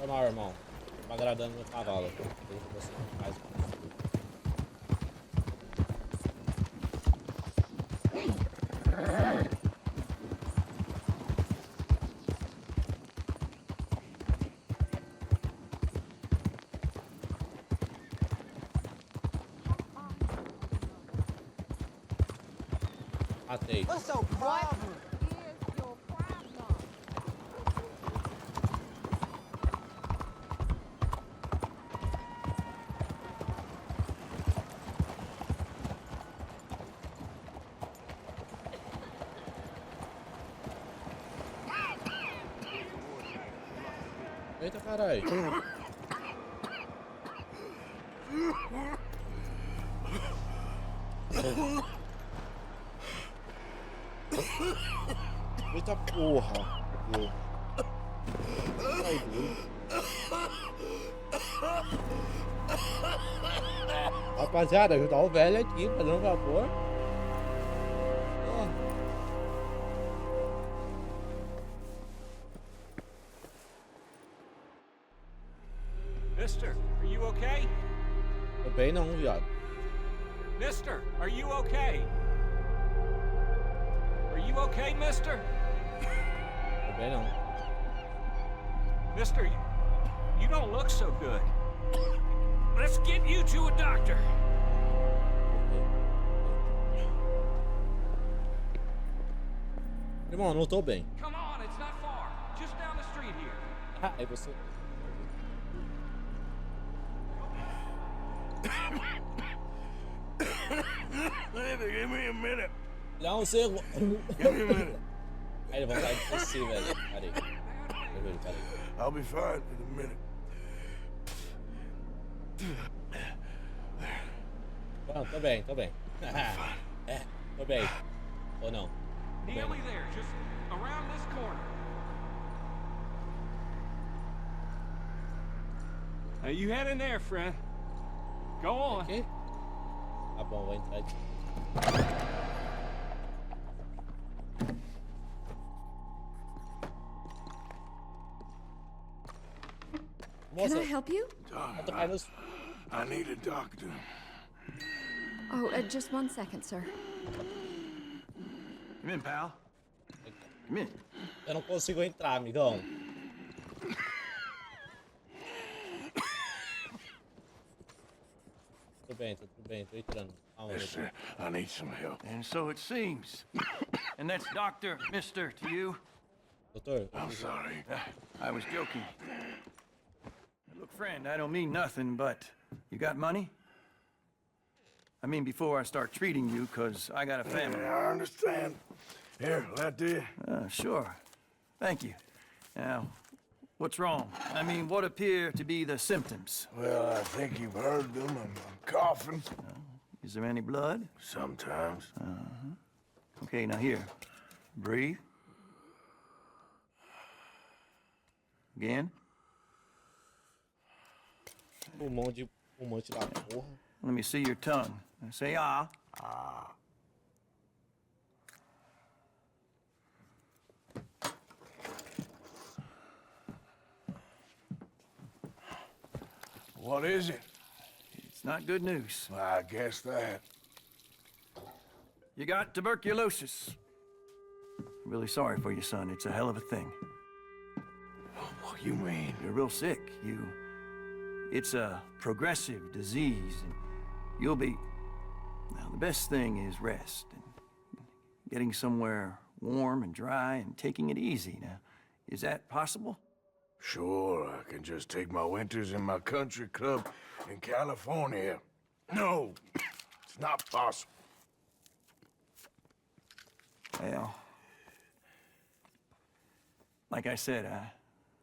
Foi mal, irmão. Tô agradando meu cavalo. Coisa que você faz. Matei. What's your problem? Is your problem? Eita, caralho. Eita porra. Meu. Ai, doido. Rapaziada, ajudar o velho aqui, fazendo um favor. Mister, are you okay? Tô bem não, viado. Mister, are you okay? Are you okay, mister? Tô bem não. Mister, you don't look so good. Let's get you to a doctor. Irmão, não tô bem. Come on, it's not far. Just down the street here. Ah, é você. Give me a minute. Dá um segundo. Give me a minute. Aí, vontade de descer, velho. Parei. Parei. I'll be fine in a minute. Não, tô bem, tô bem. É, tô bem. Ou não? Tô bem. Nearly there, just around this corner. Now you head in there, friend. Go on. Aqui? Tá bom, vou entrar aqui. Can I help you? I need a doctor. Oh, just 1 second, sir. Come in, pal. Come in. Eu não consigo entrar, amigão. Tudo bem, tô entrando. Mister, I need some help. And so it seems. And that's Doctor, Mister to you. Doutor, I'm sorry. I was joking. Look, friend, I don't mean nothing, but you got money? I mean, before I start treating you, 'cause I got a family. I understand. Here, that do. Sure. Thank you. Now, what's wrong? I mean, what appear to be the symptoms? Well, I think you've heard them. I'm coughing. Is there any blood? Sometimes. Okay, now here. Breathe. Again. Pulmante da porra. Let me see your tongue. Say ah. What is it? It's not good news. I guess that. You got tuberculosis. Really sorry for you, son. It's a hell of a thing. What you mean? You're real sick. It's a progressive disease, and you'll be... Now, the best thing is rest, and getting somewhere warm and dry, and taking it easy. Now, is that possible? Sure, I can just take my winters in my country club in California. No, it's not possible. Well, like I said,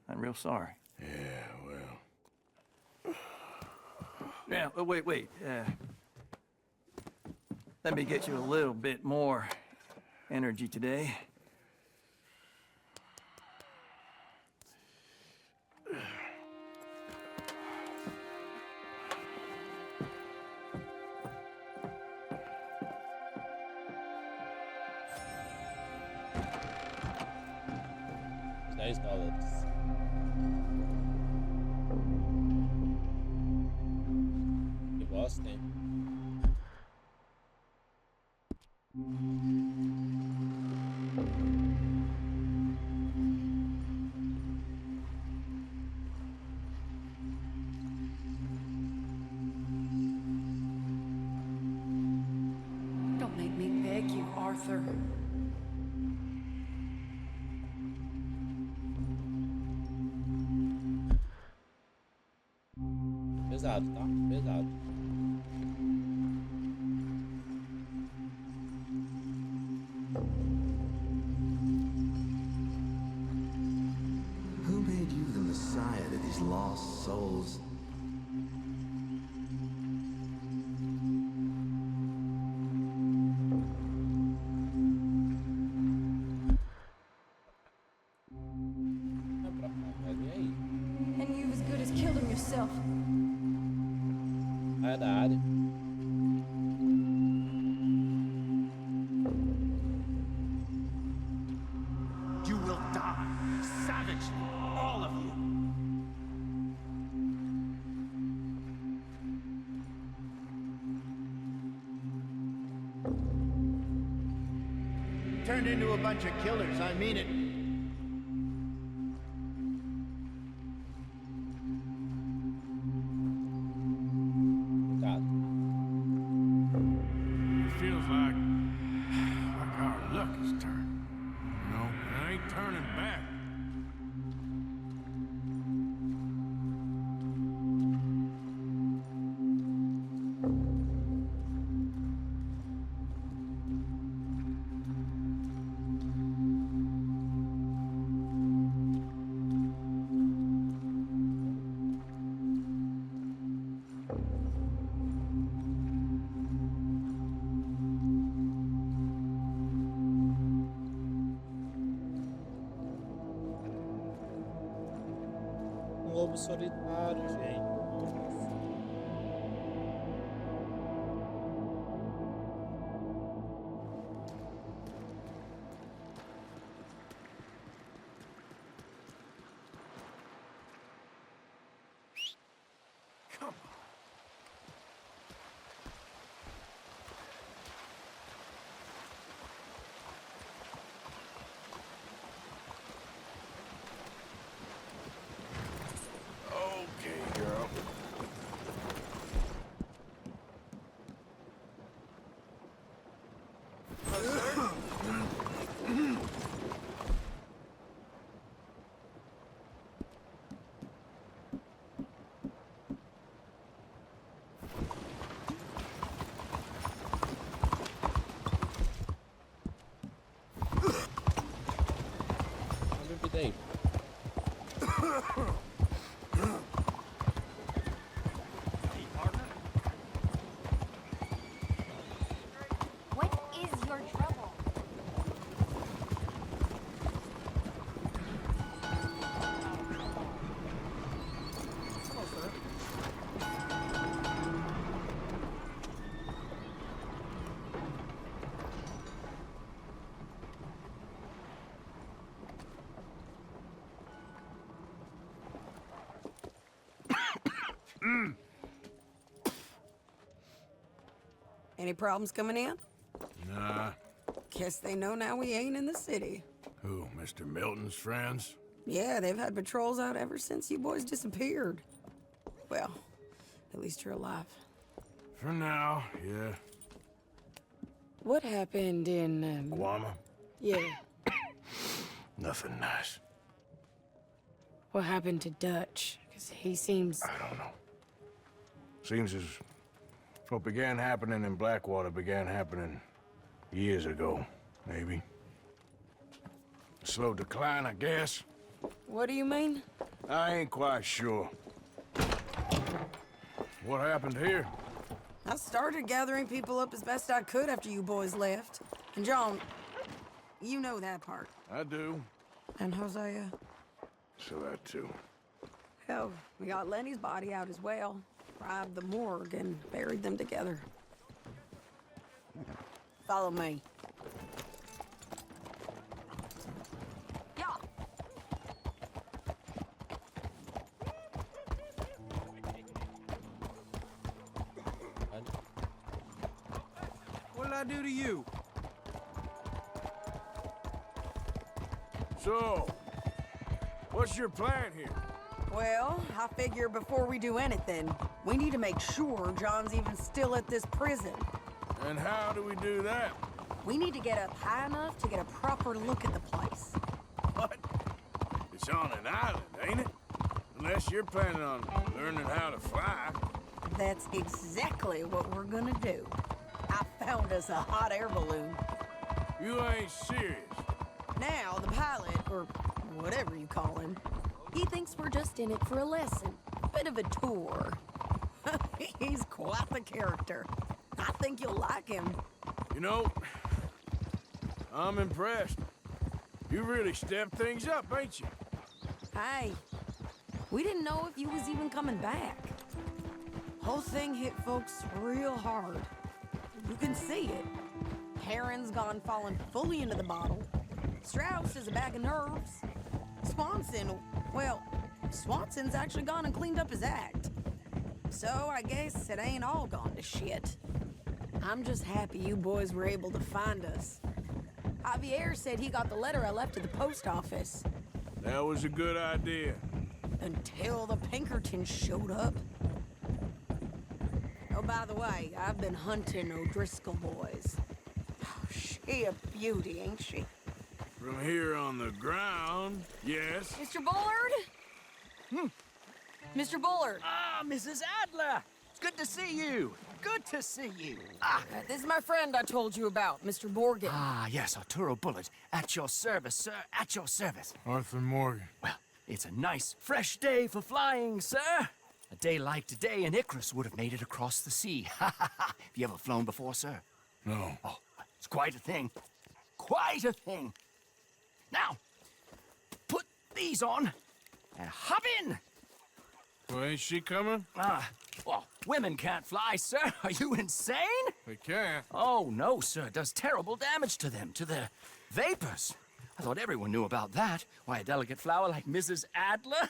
I'm real sorry. Yeah, well... Yeah, wait. Let me get you a little bit more energy today. $10. Arthur. Pesado, tá? Pesado. Who made you the messiah to these lost souls? É pra cá, mas e aí? And you've as good as killed him yourself. Ah, é da área. You will die, savagely, all of you. Turned into a bunch of killers, I mean it. Cuidado. It feels like our luck has turned. You know, and I ain't turning back. Um lobo solitário, gente. Okay, girl. Uma bebida aí. Hey, partner. What is your trouble? Hello, sir. Any problems coming in? Nah. Guess they know now we ain't in the city. Who, Mr. Milton's friends? Yeah, they've had patrols out ever since you boys disappeared. Well, at least you're alive. For now, yeah. What happened in, Guama? yeah, Nothing nice. what happened to Dutch? Because he seems... I don't know. Seems as what began happening in Blackwater began happening years ago, maybe. Slow decline, I guess. What do you mean? I ain't quite sure. What happened here? I started gathering people up as best I could after you boys left. And John, you know that part. I do. And Hosea? So that too. Hell, we got Lenny's body out as well. Robbed the morgue and buried them together. Follow me. Yeah. What did I do to you? So, what's your plan here? Well, I figure before we do anything, we need to make sure John's even still at this prison. And how do we do that? We need to get up high enough to get a proper look at the place. What? It's on an island, ain't it? Unless you're planning on learning how to fly. That's exactly what we're gonna do. I found us a hot air balloon. You ain't serious. Now, the pilot, or whatever you call him, he thinks we're just in it for a lesson. Bit of a tour. He's quite the character. I think you'll like him. You know, I'm impressed. You really stepped things up, ain't you? Hey, we didn't know if you was even coming back. Whole thing hit folks real hard. You can see it. Heron's gone falling fully into the bottle. Strauss is a bag of nerves. Swanson's actually gone and cleaned up his act. So I guess it ain't all gone to shit. I'm just happy you boys were able to find us. Javier said he got the letter I left at the post office. That was a good idea. Until the Pinkertons showed up. Oh, by the way, I've been hunting O'Driscoll boys. Oh, she a beauty, ain't she? From here on the ground, yes. Mr. Bullard? Mr. Bullard. Ah, Mrs. Adler! It's good to see you. Good to see you. This is my friend I told you about, Mr. Morgan. Ah, yes, Arturo Bullard. At your service, sir. At your service. Arthur Morgan. Well, it's a nice, fresh day for flying, sir. A day like today, an Icarus would have made it across the sea. Have you ever flown before, sir? No. Oh, it's quite a thing. Quite a thing. Now, put these on and hop in. Well, ain't she coming? Well, women can't fly, sir. Are you insane? They can't. Oh, no, sir. It does terrible damage to them, to their vapors. I thought everyone knew about that. Why, a delicate flower like Mrs. Adler?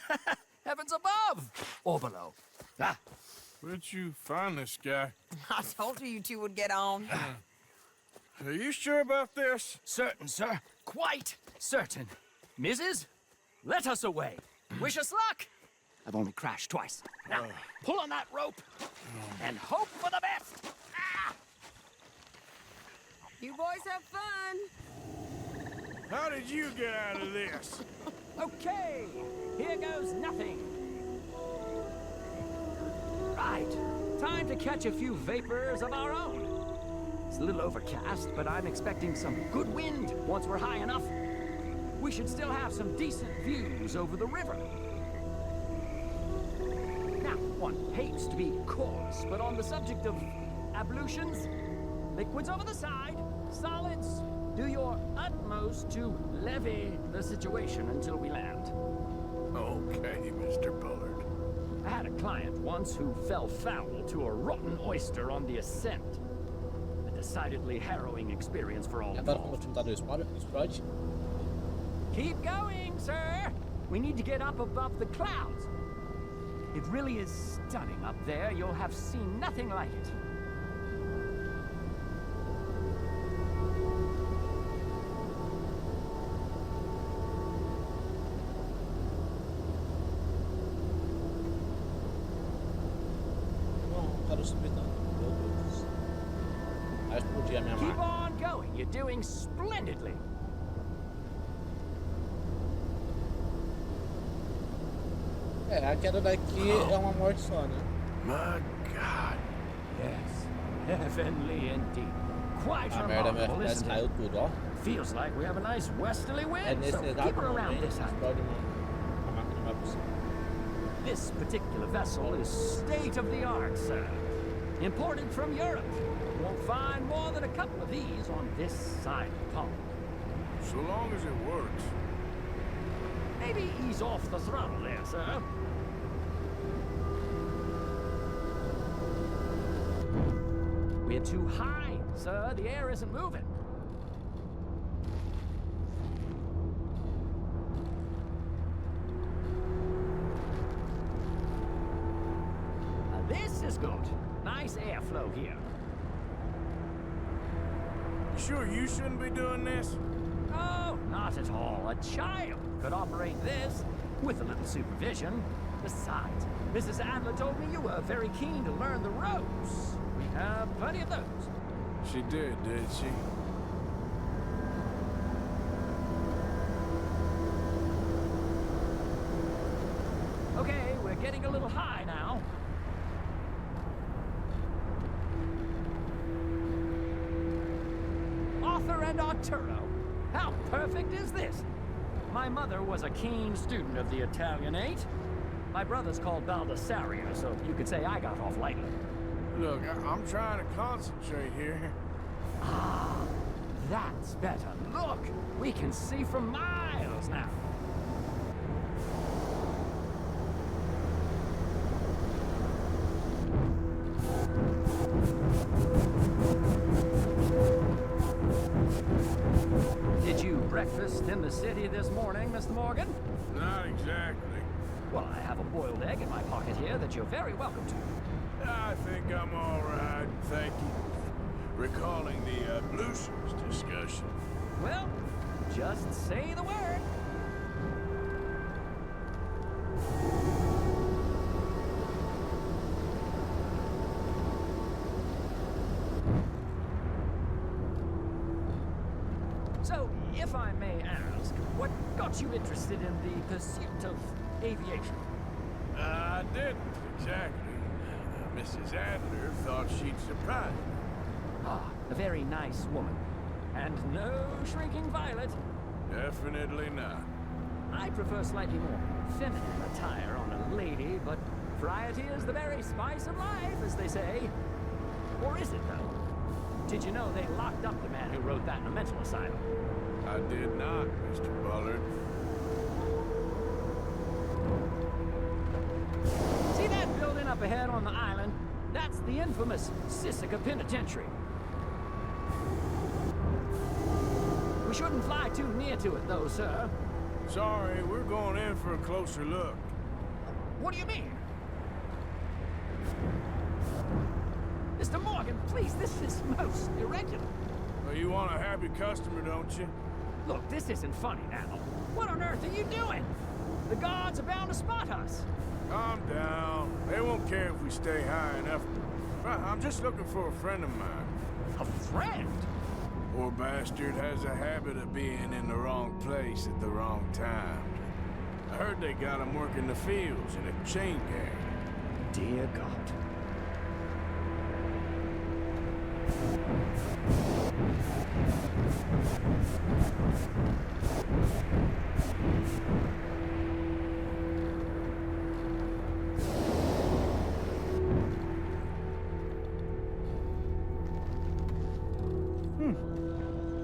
Heavens above! Or below. Where'd you find this guy? I told you two would get on. Are you sure about this? Certain, sir. Quite certain. Mrs., let us away. Wish us luck. I've only crashed twice. Now, pull on that rope and hope for the best. You boys have fun. How did you get out of this? Okay, here goes nothing. Right. Time to catch a few vapors of our own. It's a little overcast, but I'm expecting some good wind once we're high enough. We should still have some decent views over the river. Now, one hates to be coarse, but on the subject of ablutions, liquids over the side, solids, do your utmost to levy the situation until we land. Okay, Mr. Bullard. I had a client once who fell foul to a rotten oyster on the ascent. A decidedly harrowing experience for all Agora como o time tá do Sprite. Keep going, sir! We need to get up above the clouds. It really is stunning up there. You'll have seen nothing like it. Não quero subir tanto. Meu Deus. Vai explodir a minha Keep máquina. on going. You're doing splendidly. A queda daqui é uma morte só, né? My God. Yes, heavenly indeed. Quite A merda, remarkable, parece isn't que caiu it? tudo, ó. Feels like we have a nice westerly É wind, nesse so exato keep her around momento this que time. explode a máquina vai pro céu. This particular vessel is state-of-the-art, sir. Imported from Europe. Won't find more than a couple of these on this side of the pond. So long as it works. Maybe ease off the throttle there, sir. We're too high, sir. The air isn't moving. Now this is good. Nice airflow here. You sure you shouldn't be doing this? Oh, not at all. A child could operate this with a little supervision. Besides, Mrs. Adler told me you were very keen to learn the ropes. We have plenty of those. She did she? getting a little high now. Arthur and Arturo. How perfect is this? My mother was a keen student of the Italianate. My brother's called Baldessario, so you could say I got off lightly. Look, I'm trying to concentrate here. Ah, that's better. Look, we can see for miles now. Did you breakfast in the city this morning, Mr. Morgan? Not exactly. Well, I have a boiled egg in my pocket here that you're very welcome to. I think I'm all right, thank you. Recalling the ablutions discussion. Well, just say the word. So, if I may ask, what got you interested in the pursuit of aviation? I didn't, exactly. Mrs. Adler thought she'd surprise me. Ah, a very nice woman. And no shrinking violet. Definitely not. I prefer slightly more feminine attire on a lady, but variety is the very spice of life, as they say. Or is it, though? Did you know they locked up the man who wrote that in a mental asylum? I did not, Mr. Bullard. See that building up ahead on the island? That's the infamous Sisika Penitentiary. We shouldn't fly too near to it, though, sir. Sorry, we're going in for a closer look. What do you mean? Mr. Morgan, please, this is most irregular. Well, you want a happy customer, don't you? Look, this isn't funny now. What on earth are you doing? The guards are bound to spot us. Calm down. They won't care if we stay high enough. I'm just looking for a friend of mine. A friend? Poor bastard has a habit of being in the wrong place at the wrong time. I heard they got him working the fields in a chain gang. Dear God.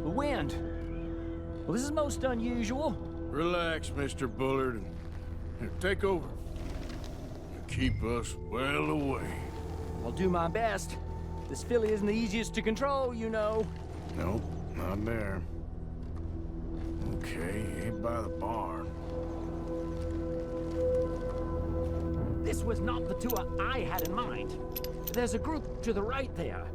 The wind. Well, this is most unusual. Relax, Mr. Bullard. Here, take over. Keep us well away. I'll do my best. This filly isn't the easiest to control, you know. Nope, not there. Okay, ain't by the barn. This was not the tour I had in mind. There's a group to the right there.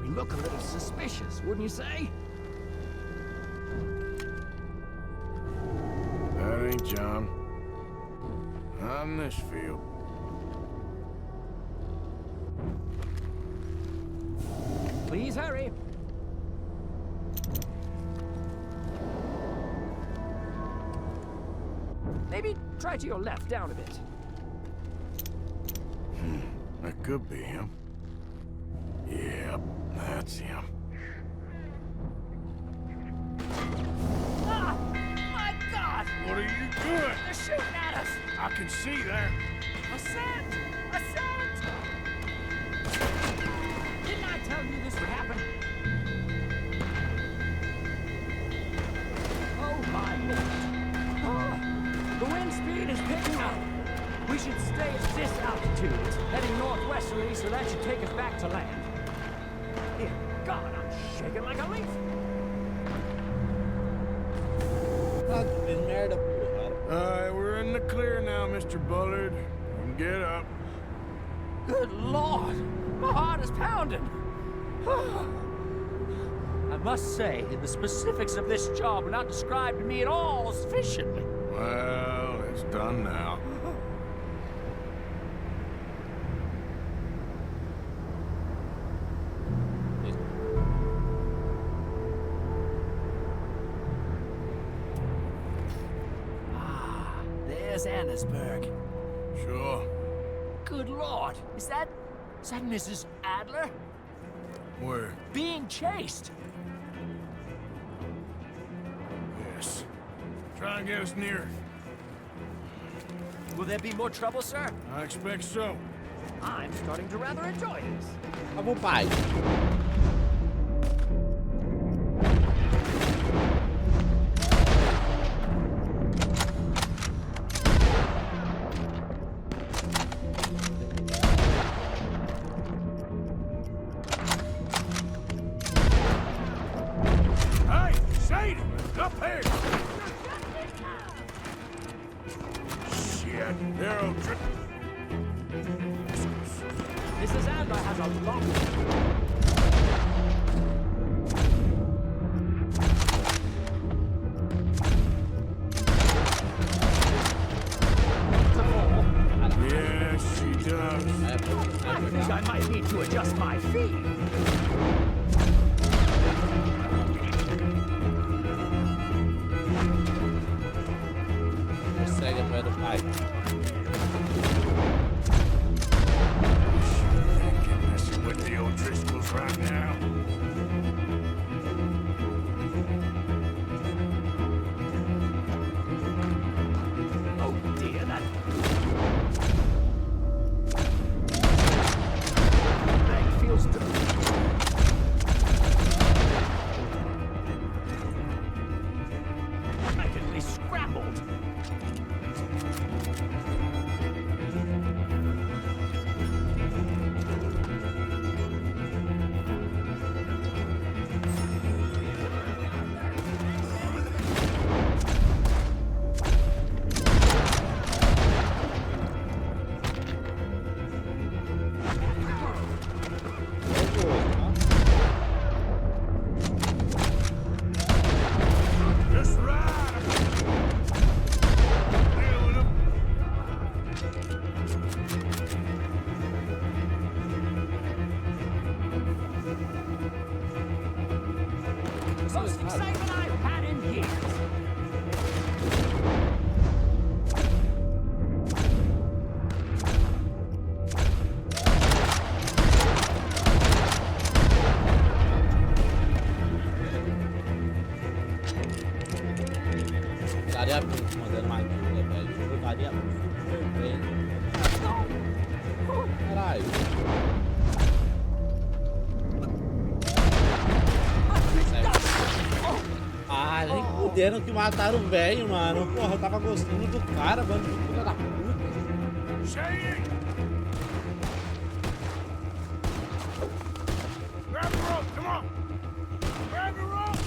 We look a little suspicious, wouldn't you say? That ain't John. Not in this field. Please hurry. Maybe try to your left, down a bit. That could be him. Yep, that's him. Ah! My God! What are you doing? They're shooting at us! I can see that. A scent! A scent! Didn't I tell you this would happen? Oh my Lord! Oh, the wind speed is picking up. We should stay at this altitude, heading northwesterly, so that should take us back to land. Dear God, I'm shaking like a leaf. Ah, que fez merda, porra. Alright, we're in the clear now, Mr. Bullard. Get up. Good Lord! My heart is pounding! I must say, the specifics of this job were not described to me at all sufficiently. Well, it's done now. Annesburg? Sure. Good Lord, is that Mrs. Adler? Where? Being chased. Yes. Try and get us near. Will there be more trouble, sir? I expect so. I'm starting to rather enjoy this. Vamos, pai. Hey, Sadie! Up here! Shit, they're on trip. Mrs. Adler has a long... Yes, she does. I think I might need to adjust my feet. Segue a moeda do pai. Messing with the old Driscolls right now. Oh dear, that leg feels practically scrambled. Just ride! Nailing 'em. Most excitement I've had in years. Daria muito mandando mais ajuda, velho. Eu daria super bem. Caralho. Ah, nem fuderam que mataram o velho, mano. Porra, eu tava gostando do cara, mano. Que filha da puta. Shady! Grab the rope, come on! Grab the rope!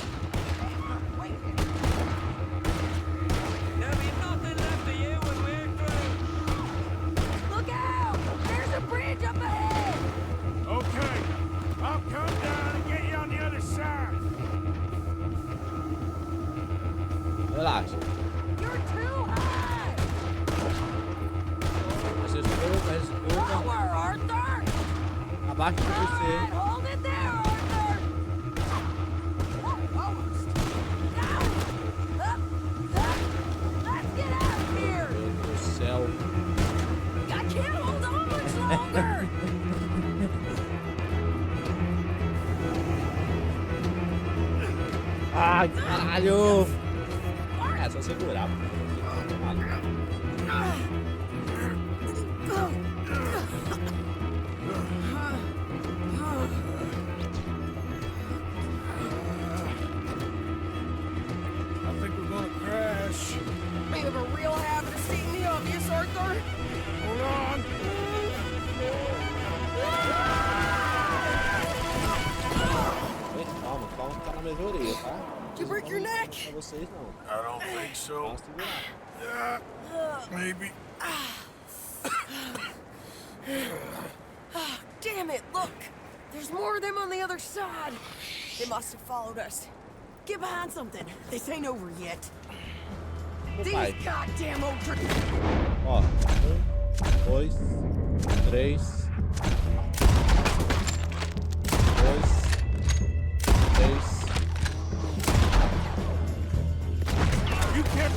There'll be nothing left of you when we're through. Look out! There's a bridge up ahead! Okay, I'll come down and get you on the other side. Relaxa. You're too high! Mas escuta. Lower, Arthur! Abaixa de All você. right, hold it there, Arthur! Oh, almost. Down! Up! Let's get out of here! Meu Deus do céu. I can't hold on much longer! Ai, caralho. É só segurar. I think we're gonna crash. You have a real habit of seeing the obvious, Arthur. Hold on. Calma, calma, tá na mesma orelha, tá? Did you break your neck? Pra vocês não. I don't think so. Só segurar. Maybe. Damn it, look! There's more of them on the other side. They must have followed us. Get behind something. This ain't over yet. These pai. goddamn old Ó, 1, 2, 3. 2, 3. You can't.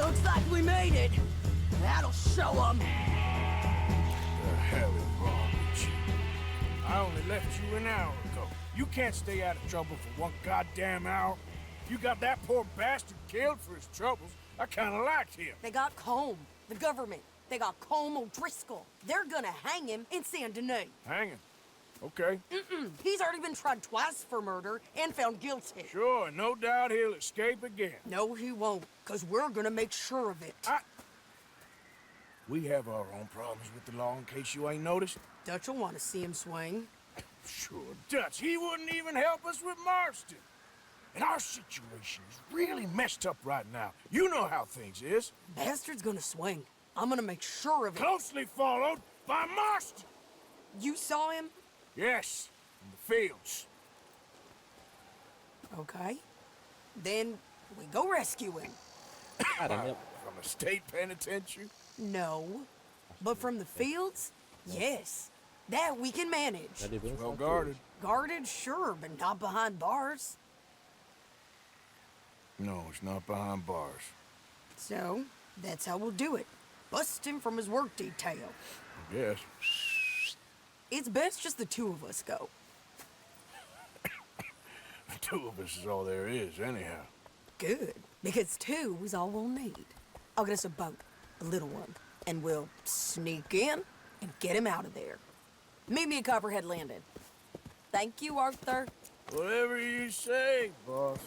Looks like we made it. That'll show them. The hell is wrong with you? I only left you an hour ago. You can't stay out of trouble for one goddamn hour. You got that poor bastard killed for his troubles. I kind of liked him. They got Combe, the government. They got Combe O'Driscoll. They're gonna hang him in Saint Denis. Hang him. Okay. He's already been tried twice for murder and found guilty. Sure, no doubt he'll escape again. No, he won't, because we're gonna make sure of it. We have our own problems with the law, in case you ain't noticed. Dutch will want to see him swing. Sure, Dutch, he wouldn't even help us with Marston. And our situation is really messed up right now. You know how things is. Bastard's gonna swing. I'm gonna make sure of it. Closely followed by Marston. You saw him? Yes, in the fields. Okay. Then we go rescue him. From a state penitentiary? No. But from the fields? Yes. That we can manage. Well guarded. Guarded, sure, but not behind bars. No, it's not behind bars. So, that's how we'll do it. Bust him from his work detail. I guess. It's best just the two of us go. The two of us is all there is, anyhow. Good, because two is all we'll need. I'll get us a boat, a little one, and we'll sneak in and get him out of there. Meet me at Copperhead Landing. Thank you, Arthur. Whatever you say, boss.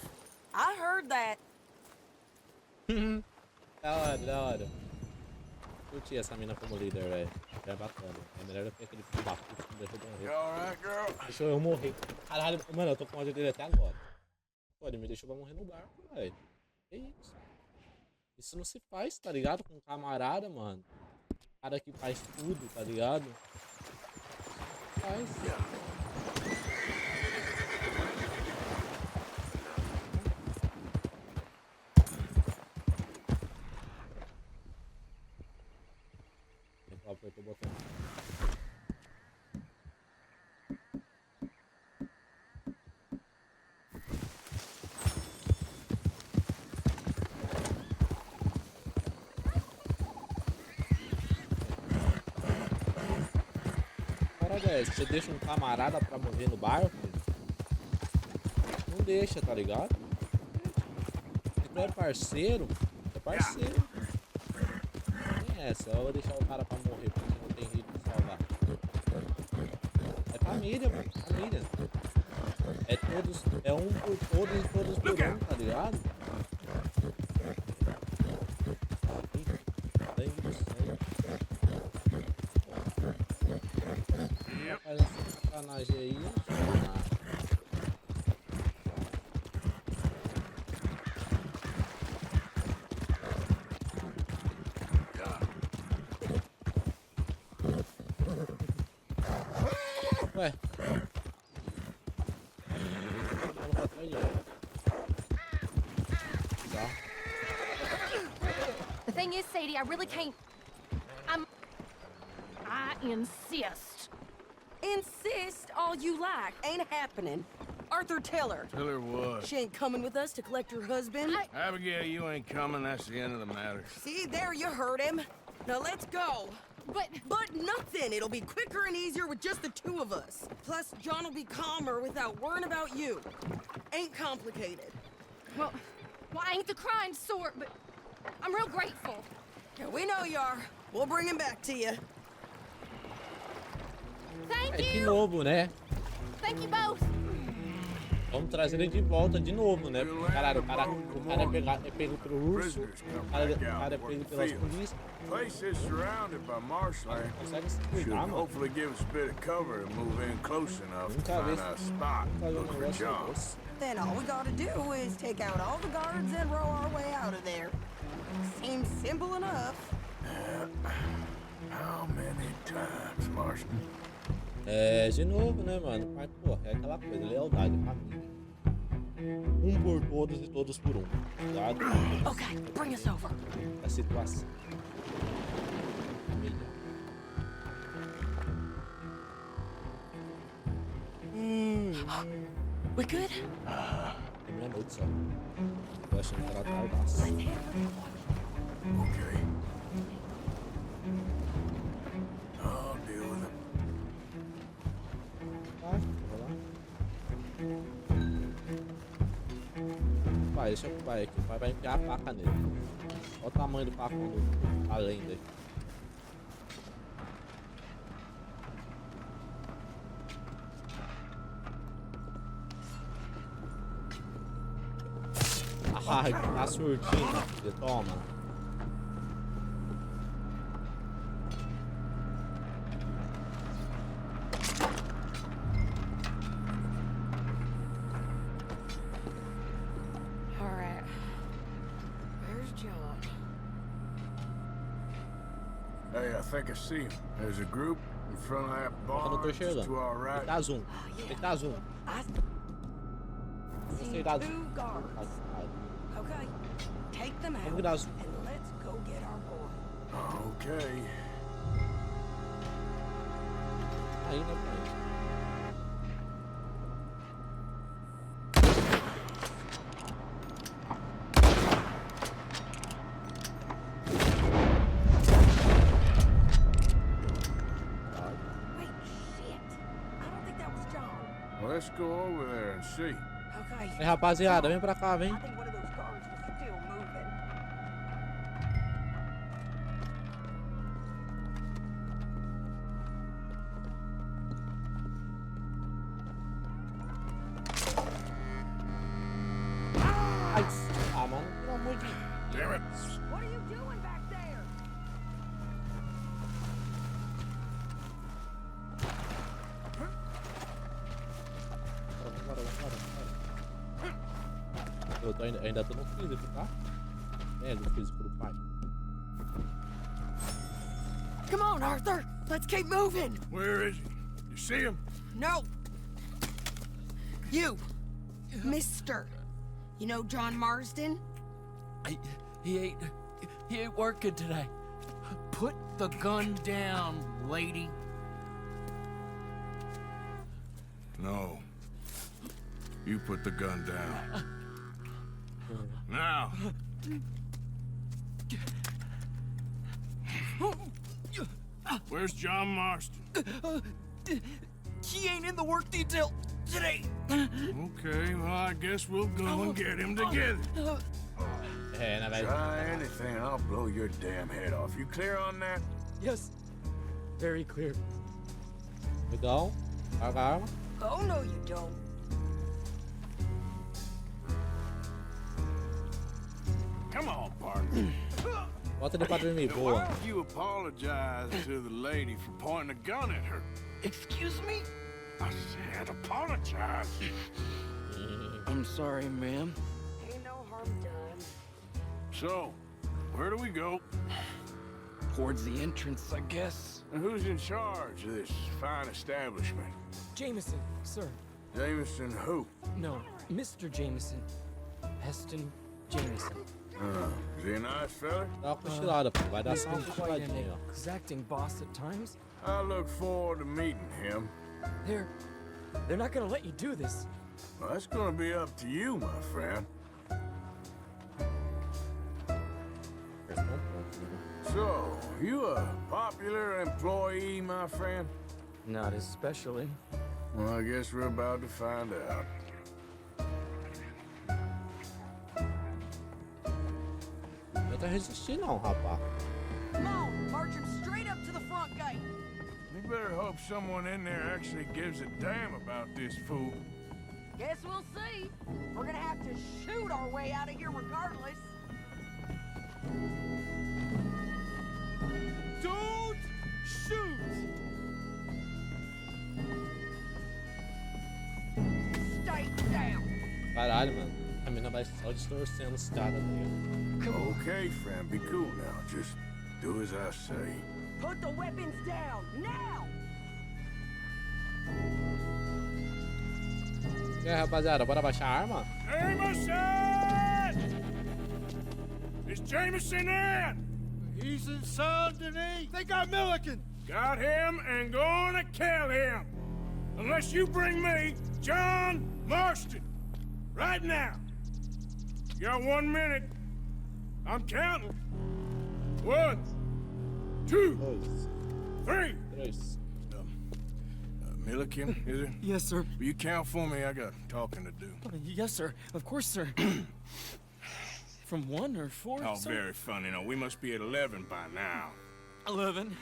I heard that. Da hora, da hora. Curti essa mina como líder, velho. É bacana. É melhor do que aquele filho da puta que me deixou morrer. Alright, girl. Deixou eu morrer. Caralho, mano, eu tô com ódio dele até agora. Pô, ele me deixou pra morrer no barco, velho. Que isso? Isso não se faz, tá ligado? Com um camarada, mano. Cara que faz tudo, tá ligado? Faz. Apertou o botão. Parada é essa, você deixa um camarada pra morrer no barco? Não deixa, tá ligado? Se tu é parceiro, é parceiro. Essa, eu vou deixar o cara pra morrer porque não tem jeito de salvar. É família, mano, família. É todos, é um por todos e todos por um, tá ligado? Sangue do sangue. Faz essa sacanagem aí, Ué. The thing is, Sadie, I really can't. I insist. Insist all you like. Ain't happening. Arthur, tell her. Tell her what? She ain't coming with us to collect her husband. Abigail, you ain't coming. That's the end of the matter. See, there you heard him. Now let's go. But nothing. It'll be quicker and easier with just the two of us. Plus, John will be calmer without worrying about you. Ain't complicated. Well, I ain't the kind sort, but I'm real grateful. Yeah, we know you are. We'll bring him back to you. Thank De you. novo, né? Thank you both. Vamos trazer ele de volta de novo, né? Porque, caralho, o cara é pego pelo urso, o cara é pego pelas polícias. Place is surrounded by marshland. Consegue se Should cuidar, mano. hopefully give us a bit of cover and move in close enough to Nunca vi find a spot. Look for John. desse. Then all we gotta do is take out all the guards and row our way out of there. Seems simple enough. How many times, Marston? É, de novo, né, mano? Mas, porra, é aquela coisa, lealdade, família. Um por todos e todos por um, tá ligado? Okay, bring us over. A situação. Família. We good? Tem meia-noite só. Tô achando que ela tardasse. Okay. I'll deal with him. Vai, vai lá. Vai, deixa com o pai aqui. O pai vai enfiar a faca nele. Olha o tamanho do facão dele. Além dele. Ai, tá surtindo, filho. Toma. All right. Where's John? Hey, I think I see him. There's a group in front of that Eu não tô bar just enxergando. to our Tem right. que dar zoom. Tem que dar zoom. I Gostei see da two zoom. guards. Okay. Take them out Tem que dar zoom. and let's go get our boy. Okay. Aí, né, pai? Wait, shit. I don't think that was John. Well, let's go over there and see. Okay. Aí, rapaziada, vem pra cá, vem. I think one of those guards was still moving. Ai, ah, mano, pelo amor de Damn it. What are you doing back there? Vambora. Eu tô ainda tô no físico, tá? É, no físico do pai. Come on, Arthur. Let's keep moving. Where is he? You see him? No. You. Mister. You know John Marsden? He ain't working today. Put the gun down, lady. No. You put the gun down. Now. Where's John Marston? He ain't in the work detail today. Okay, well, I guess we'll go and get him together. É, né, velho? Try anything, I'll blow your damn head off. You clear on that? Yes, very clear. Legal. Paga a arma. Oh, no, you don't. Come on, partner. Bota ele pra dormir, Why boa. don't you apologize to the lady for pointing a gun at her? Excuse me? I said apologize. I'm sorry, ma'am. Ain't no harm done. So, where do we go? Towards the entrance, I guess. And who's in charge of this fine establishment? Jameson, sir. Jameson who? No, Mr. Jameson. Heston Jameson. Is he a nice fella? Dá uma cochilada, pô. Vai dar He's só uma been quite an cochiladinha, ó. exacting boss at times. I look forward to meeting him. They're not gonna let you do this. Well, that's gonna be up to you, my friend. So, you a popular employee, my friend? Not especially. Well, I guess we're about to find out. Não tá resistindo não, rapaz. Come on, march him straight up to the front gate. We better hope someone in there actually gives a damn about this fool. Guess we'll see. We're gonna have to shoot our way out of here regardless. Don't shoot! Stay down. Caralho, mano. A mina vai só distorcendo os caras, né? Okay, friend, be cool now. Just do as I say. Put the weapons down, now! E aí, rapaziada, bora baixar a arma? Jameson! Is Jameson in? He's inside, Denis. They got Milliken. Got him and gonna kill him. Unless you bring me John Marston. Right now. You got 1 minute. I'm counting. 1, 2, Dois, 3. três. Milliken, is it? Yes, sir. Will you count for me? I got talking to do. Yes, sir. Of course, sir. From 1 or 4? Oh, sir? very funny. No, we must be at 11 by now. 11,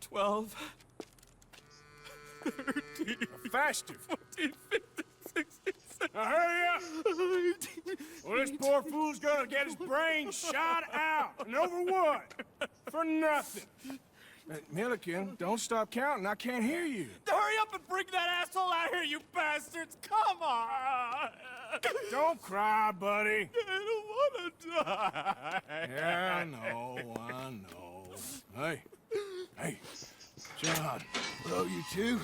12, 13, Faster. 14, 15, 16, 17. Now hurry up! Well, this poor fool's gonna get his brains shot out. And over what? For nothing. Milliken, don't stop counting. I can't hear you. Hurry up and bring that asshole out here, you bastards! Come on! Don't cry, buddy. I don't want to die. Yeah, I know. Hey, John. Hello, you two.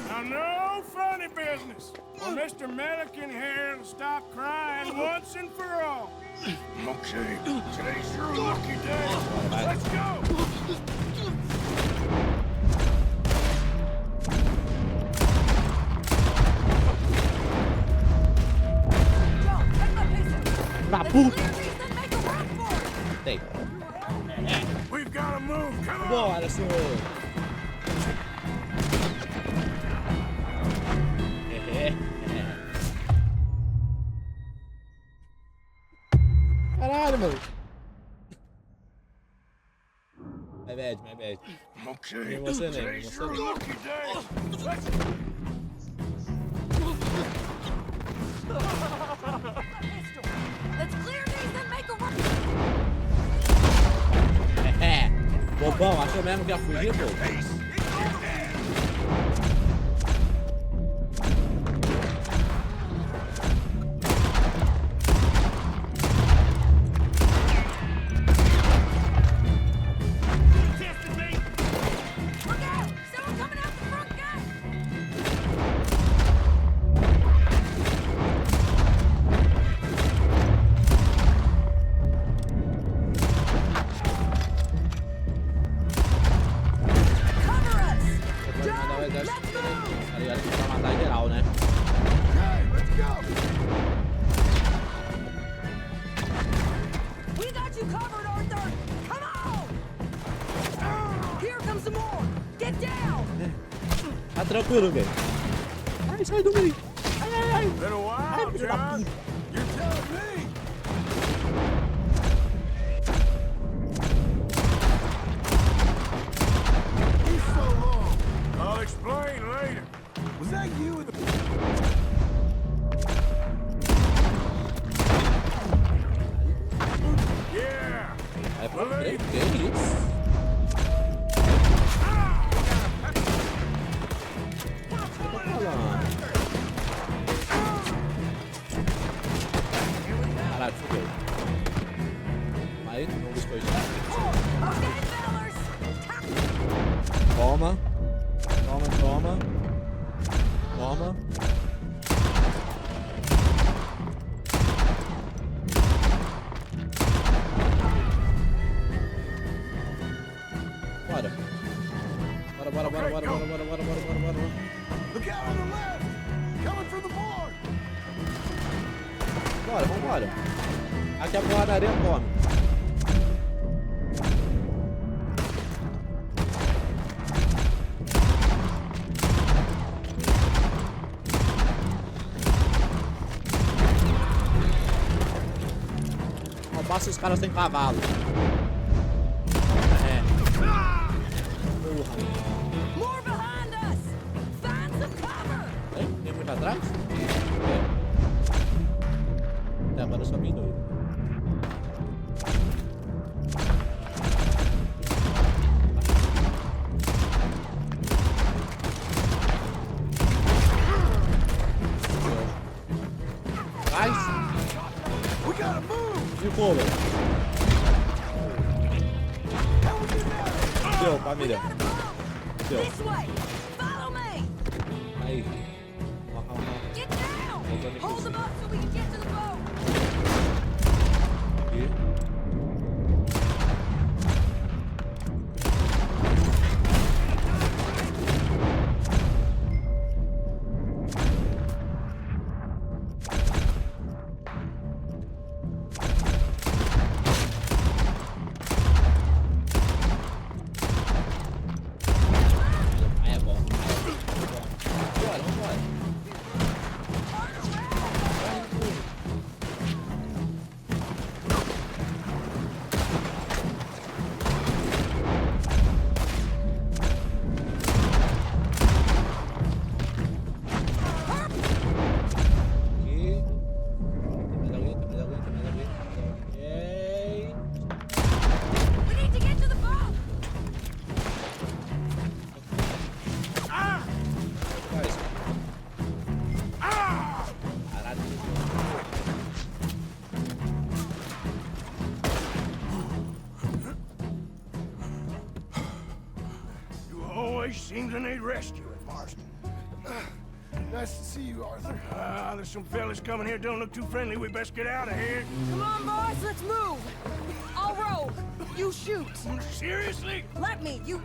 Now, no funny business. Well, Mr. Milliken here will stop crying once and for all. Okay, today's your lucky day. Let's go. Na puta! Tem. We've got to move. Come on. Bora, senhor! Caralho, mano! My bad. Okay, Me emocionei, today's your lucky day. Let's Let's clear these and make a run. Bobão, achou mesmo que ia fugir, pô? Look out! Someone coming out the front gate! Cover us! Mandar o exército tá ligado que vai matar geral, né? We got you covered, Arthur! Come on! Here comes some more! Get down! Tá tranquilo, velho. Ai, sai do meio. Ai. Been a while, filho da John. puta. You're telling me. He's so long. I'll explain later. Was that you in the... Yeah. Vai pra frente, que isso? Caralho, fudeu. Aí, vamos despejar. Okay, fellas! Toma. Bora. Look out on the left. Coming from the board. Vambora. Aqui a porradaria come. Não passa os caras sem cavalo. More behind us! Find some cover! Tem muito atrás? Até agora eu só vi dois. Guys! We gotta move. De boa, velho. Deu, família. Deu. This way! Follow me! Aí. Get down! Hold them up so we can get to the boat! Aqui. Seems I need rescuing, Marston. Nice to see you, Arthur. There's some fellas coming here. Don't look too friendly. We best get out of here. Come on, boys, let's move. I'll roll. You shoot. Seriously? Let me. You're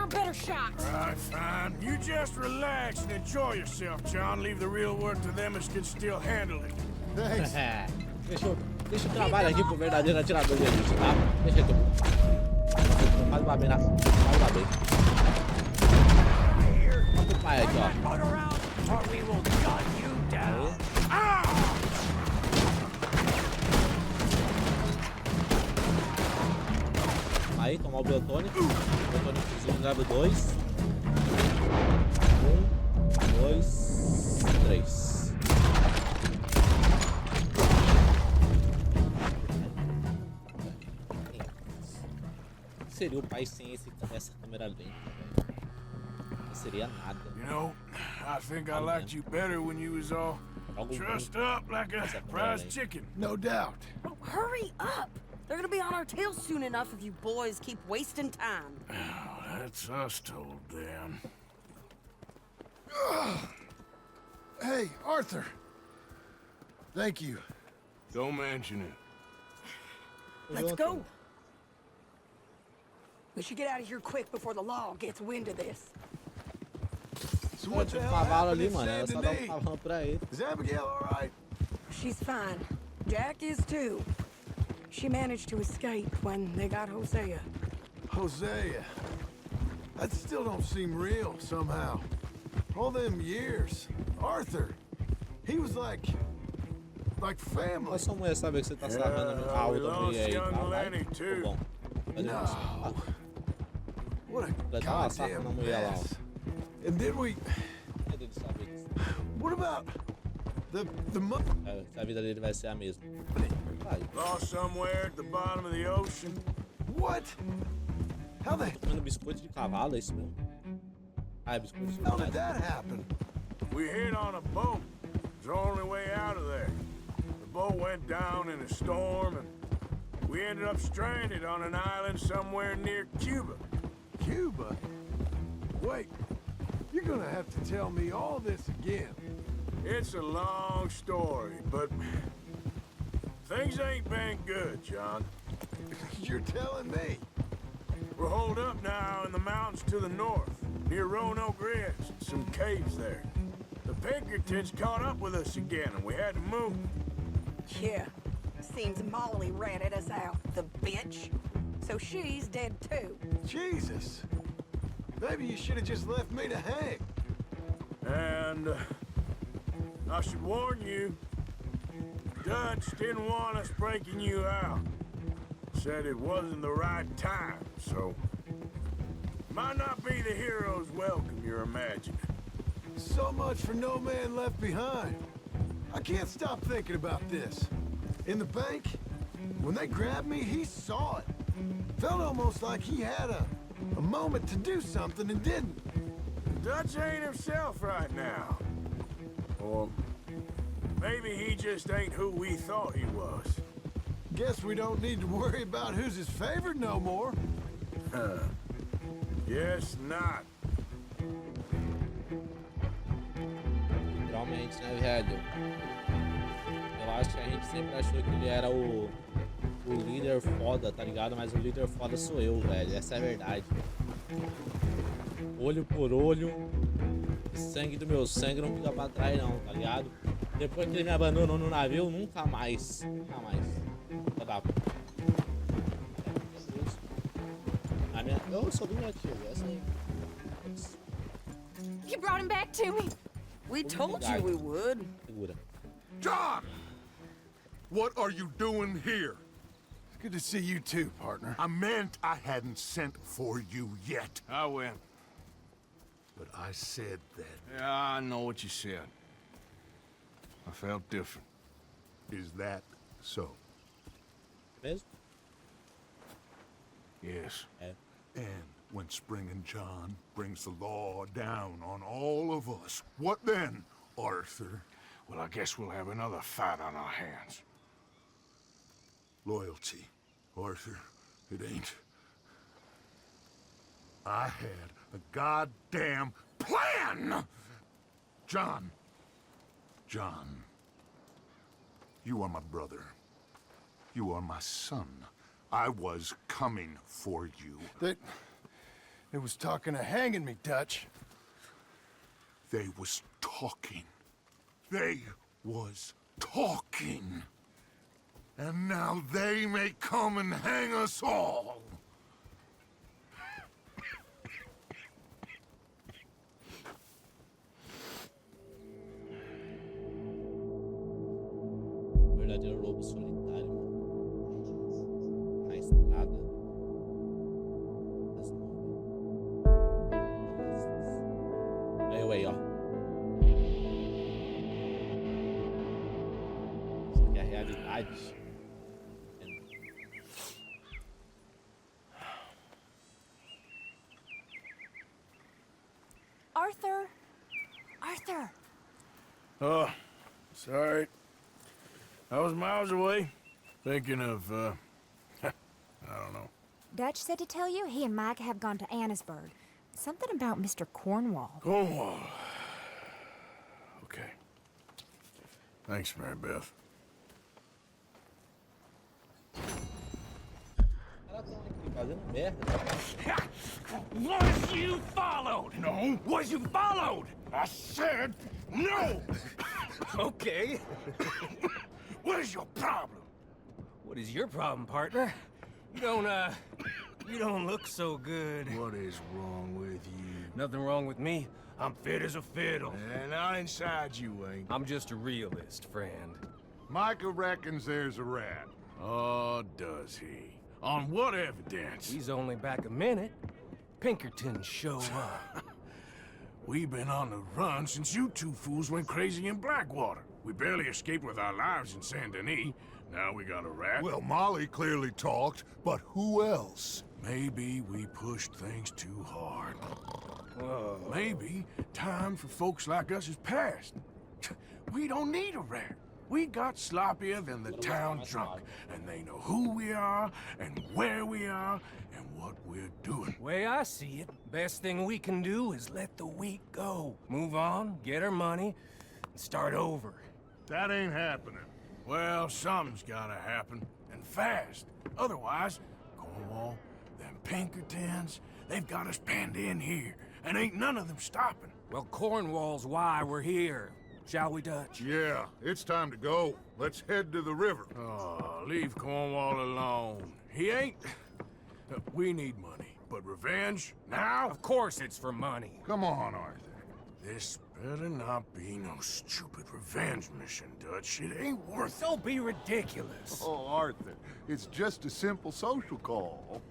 a better shot. All right, fine. You just relax and enjoy yourself, John. Leave the real work to them as can still handle it. Thanks. Deixa o trabalho aqui pro verdadeiro atirador de elite, tá? Deixa aqui. Faz o babê na. Faz o babê. Olha o pai aqui, ó. Aí, tomar o Beltone. Beltone inclusive level 2. 1, 2, 3. Seria o pai sem essa câmera lenta? Não seria nada. You know, I think I liked you better when you was all trussed up like a prize chicken. No doubt. Oh, hurry up. They're gonna be on our tails soon enough if you boys keep wasting time. Oh, that's us told them. Hey, Arthur. Thank you. Don't mention it. Let's go. We should get out of here quick before the law gets wind of this. So what the hell Cavalo happened ali, in mano. Era Saint só dar Denis? cavalo pra ele. Is Abigail all right? She's fine. Jack is too. She managed to escape when they got Hosea. Hosea. That still don't seem real somehow. All them years. Arthur. He was like family. Olha sua mulher saber que você tá sarrando a outra mulher aí, tá? Vai. Ficou bom. No. What a Vai dar uma sarra goddamn na mulher lá, ó. mess. And then we... Cadê ele saber disso? What about the money? A vida dele vai ser a mesma. Vai. Lost somewhere at the bottom of the ocean. What? How the Comendo biscoito de cavalo, é isso mesmo? Ah, é biscoito de hell did verdade. that happen? We hit on a boat. It's the only way out of there. The boat went down in a storm, and we ended up stranded on an island somewhere near Cuba. Cuba? Wait, you're gonna have to tell me all this again. It's a long story, but things ain't been good, John. You're telling me? We're holed up now in the mountains to the north, near Roanoke Ridge, some caves there. The Pinkertons caught up with us again, and we had to move. Yeah. Seems Molly ratted us out, the bitch. So she's dead too. Jesus. Maybe you should have just left me to hang. And I should warn you, Dutch didn't want us breaking you out. Said it wasn't the right time, so might not be the hero's welcome you're imagining. So much for no man left behind. I can't stop thinking about this. In the bank, when they grabbed me, he saw it. Felt almost like he had a moment to do something and didn't. Dutch ain't himself right now. Or maybe he just ain't who we thought he was. Guess we don't need to worry about who's his favorite no more. Guess not. Realmente, né, velho? Eu acho que a gente sempre achou que ele era o líder foda, tá ligado? Mas o líder foda sou eu, velho. Essa é a verdade. Olho por olho. Sangue do meu sangue não fica pra trás, não, tá ligado? Depois que ele me abandonou no navio, nunca mais. Nunca mais. Eu sou do meu tio, essa aí. You brought him back to me. We told you we would. Segura. John! What are you doing here? It's good to see you too, partner. I meant I hadn't sent for you yet. I went. But I said that. Yeah, I know what you said. I felt different. Is that so? Mesmo? Yes. É. And when Spring and John brings the law down on all of us, what then, Arthur? Well, I guess we'll have another fight on our hands. Loyalty, Arthur, it ain't. I had the goddamn plan! John. John. You are my brother. You are my son. I was coming for you. They was talking of hanging me, Dutch. They was talking. They was talking. And now they may come and hang us all. Verdadeiro lobo solitário, mano. Na estrada das nuvens. Aí, ó. Isso aqui é a realidade. Arthur! Arthur! Oh, sorry. I was miles away, thinking of, I don't know. Dutch said to tell you he and Mike have gone to Annisburg. Something about Mr. Cornwall. Cornwall. Okay. Thanks, Mary Beth. Fazendo merda. Was you followed? No. Was you followed? I said no. Okay. What is your problem? What is your problem, partner? You don't look so good. What is wrong with you? Nothing wrong with me. I'm fit as a fiddle. And not inside you ain't. I'm just a realist, friend. Micah reckons there's a rat. Oh, does he? On what evidence? He's only back a minute. Pinkertons show up. We've been on the run since you two fools went crazy in Blackwater. We barely escaped with our lives in Saint Denis. Now we got a rat. Well, Molly clearly talked, but who else? Maybe we pushed things too hard. Maybe time for folks like us is past. We don't need a rat. We got sloppier than the town drunk, and they know who we are, and where we are, and what we're doing. Way I see it, best thing we can do is let the week go. Move on, get our money, and start over. That ain't happening. Well, something's gotta happen, and fast. Otherwise, Cornwall, them Pinkertons, they've got us penned in here, and ain't none of them stopping. Well, Cornwall's why we're here. Shall we, Dutch? Yeah, it's time to go. Let's head to the river. Oh, leave Cornwall alone. He ain't... We need money, but revenge? Now? Of course it's for money. Come on, Arthur. This better not be no stupid revenge mission, Dutch. It ain't worth it. Don't be ridiculous. Oh, Arthur, it's just a simple social call.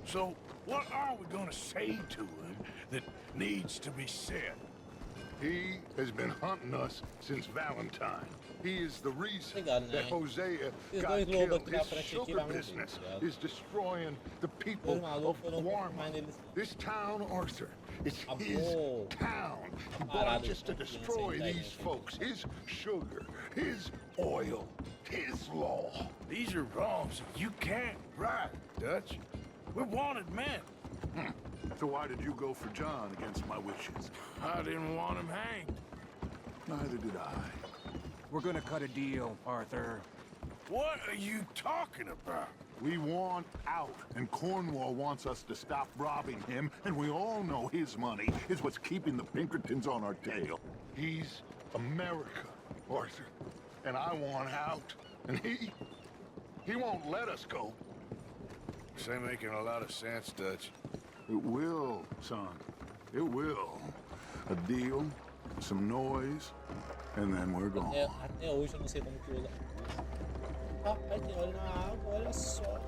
So, what are we gonna say to him that needs to be said? He has been hunting us since Valentine. He is the reason Obrigado, that né? Hosea Esses got dois lobos killed. aqui na His frente aqui sugar vai business muito, is destroying the people Dois malucos of eu não confio mais Warma. neles. This town, Arthur, it's Acabou. his town. He bought Parada just de to confiança destroy ainda aí, these né? folks. His sugar, his oil, his law. These are wrongs you can't right, Dutch. We're wanted men. So why did you go for John against my wishes? I didn't want him hanged. Neither did I. We're gonna cut a deal, Arthur. What are you talking about? We want out, and Cornwall wants us to stop robbing him, and we all know his money is what's keeping the Pinkertons on our tail. He's America, Arthur, and I want out, and he won't let us go. This ain't making a lot of sense, Dutch. It will, son. It will. A deal, some noise, and then we're gone. Até hoje eu não sei como que usa. Rapaz, tem óleo na água, olha só.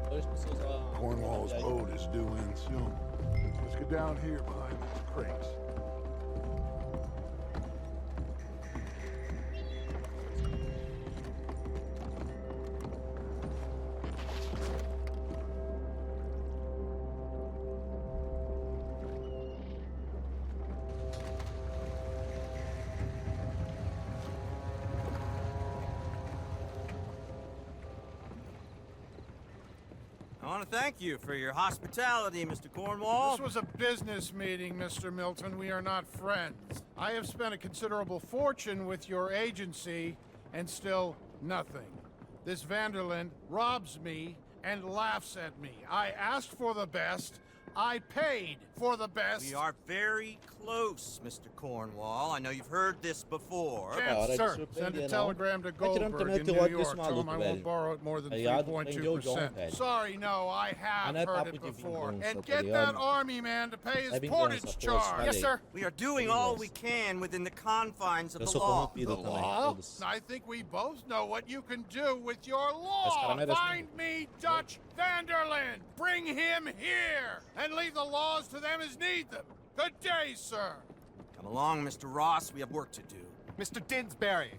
Hoje as pessoas lá. Cornwall's boat is due in soon. Let's get down here behind these crates. want to thank you for your hospitality, Mr. Cornwall. This was a business meeting, Mr. Milton. We are not friends. I have spent a considerable fortune with your agency, and still nothing. This Vanderlyn robs me and laughs at me. I asked for the best. I paid for the best. We are very close, Mr. Cornwall. I know you've heard this before. Chance, sir. Send a telegram to Goldberg in New York. Tell him I won't borrow it more than 3.2%. Sorry, no, I have heard it before. And get that army man to pay his portage charge. Yes, sir. We are doing all we can within the confines of the law. The law? I think we both know what you can do with your law. Find me Dutch Vanderlyn. Bring him here. And leave the laws to them as need them. Good day, sir. Come along, Mr. Ross. We have work to do. Mr. Didsbury.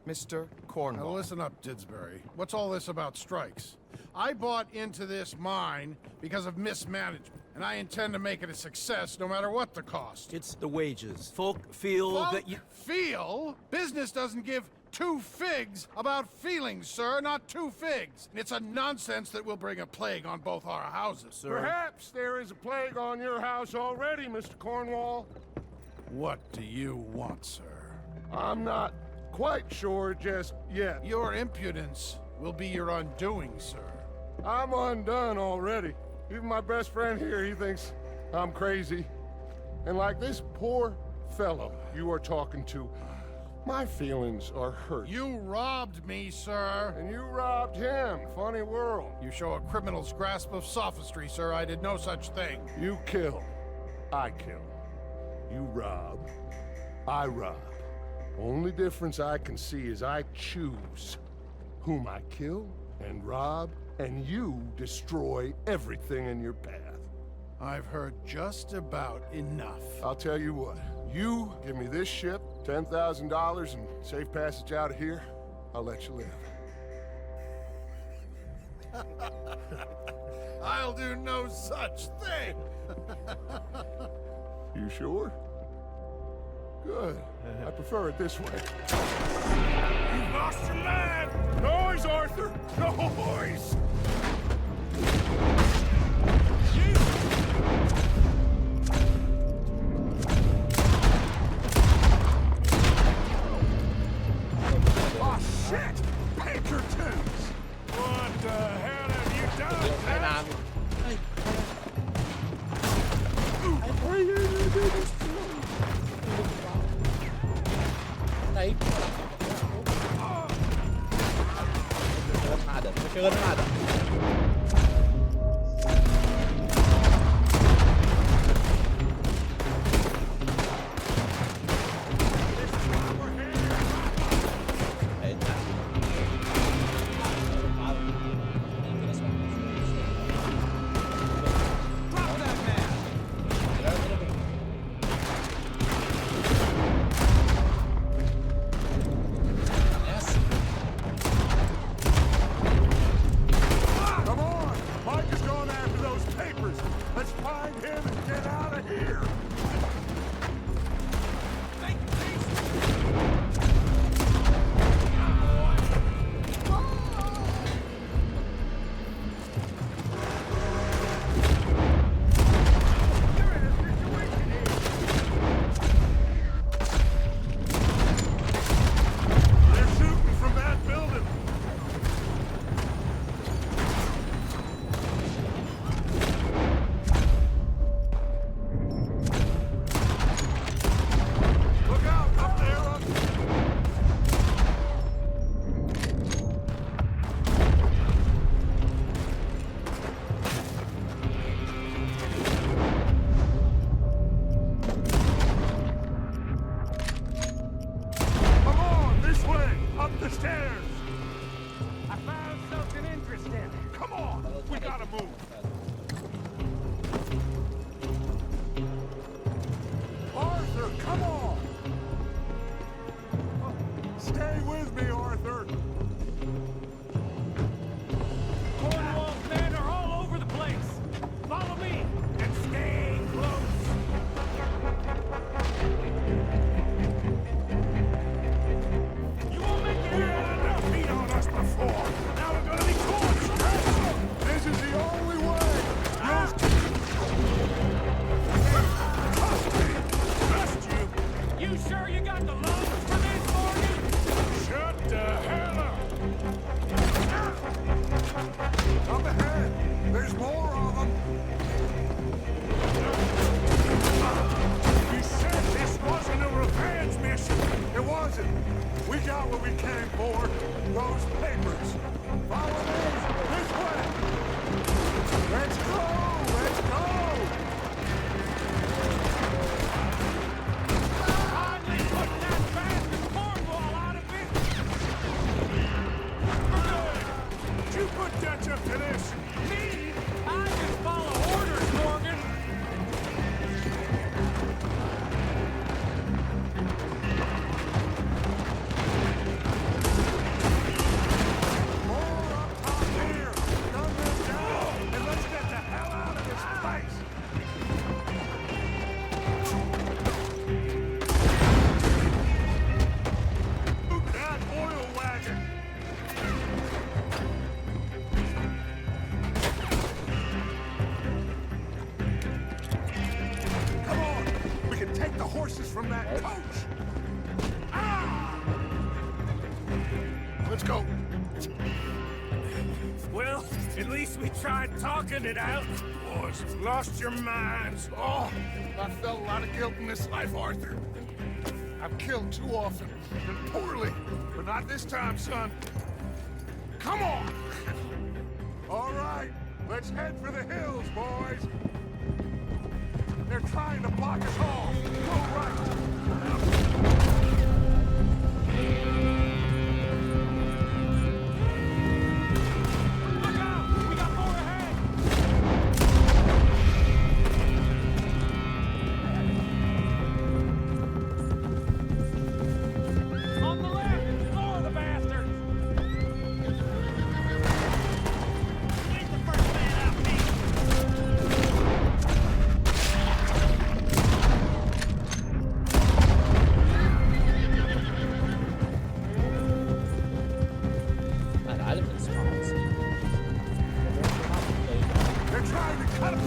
Mr. Cornwall. Now listen up, Didsbury. What's all this about strikes? I bought into this mine because of mismanagement, and I intend to make it a success no matter what the cost. It's the wages. Folk feel that you... Feel? Business doesn't give two figs about feelings, sir, not two figs. It's a nonsense that will bring a plague on both our houses, sir. Perhaps there is a plague on your house already, Mr. Cornwall. What do you want, sir? I'm not quite sure just yet. Your impudence will be your undoing, sir. I'm undone already. Even my best friend here, he thinks I'm crazy. And like this poor fellow you are talking to, my feelings are hurt. You robbed me, sir. And you robbed him. Funny world. You show a criminal's grasp of sophistry, sir. I did no such thing. You kill. I kill. You rob. I rob. Only difference I can see is I choose whom I kill and rob, and you destroy everything in your path. I've heard just about enough. I'll tell you what. You give me this ship, $10,000 and safe passage out of here, I'll let you live. I'll do no such thing. You sure? Good. I prefer it this way. You've lost your man! Noise, Arthur! Noise! Oh, shit! Pinkertons! What the hell have you done, man? Aí. Não chegando nada. This is the There's more of them. You said this wasn't a revenge mission. It wasn't. We got what we came for. Those papers. Follow me. This way. Let's go. Let's go. Finally put that bastard Cornwall out of it. We're good. Did you put Dutch up to this? Me? I just follow orders, Morgan. From that coach. Ah! Let's go. Well, at least we tried talking it out. Boys, you've lost your minds. Oh, I felt a lot of guilt in this life, Arthur. I've killed too often and poorly, but not this time, son. Come on. All right, let's head for the hills, boys. They're trying to block us off. Go right. Look out! We got more ahead! On the left! More of the bastards! Leave the first man out, Pete! They're trying to cut us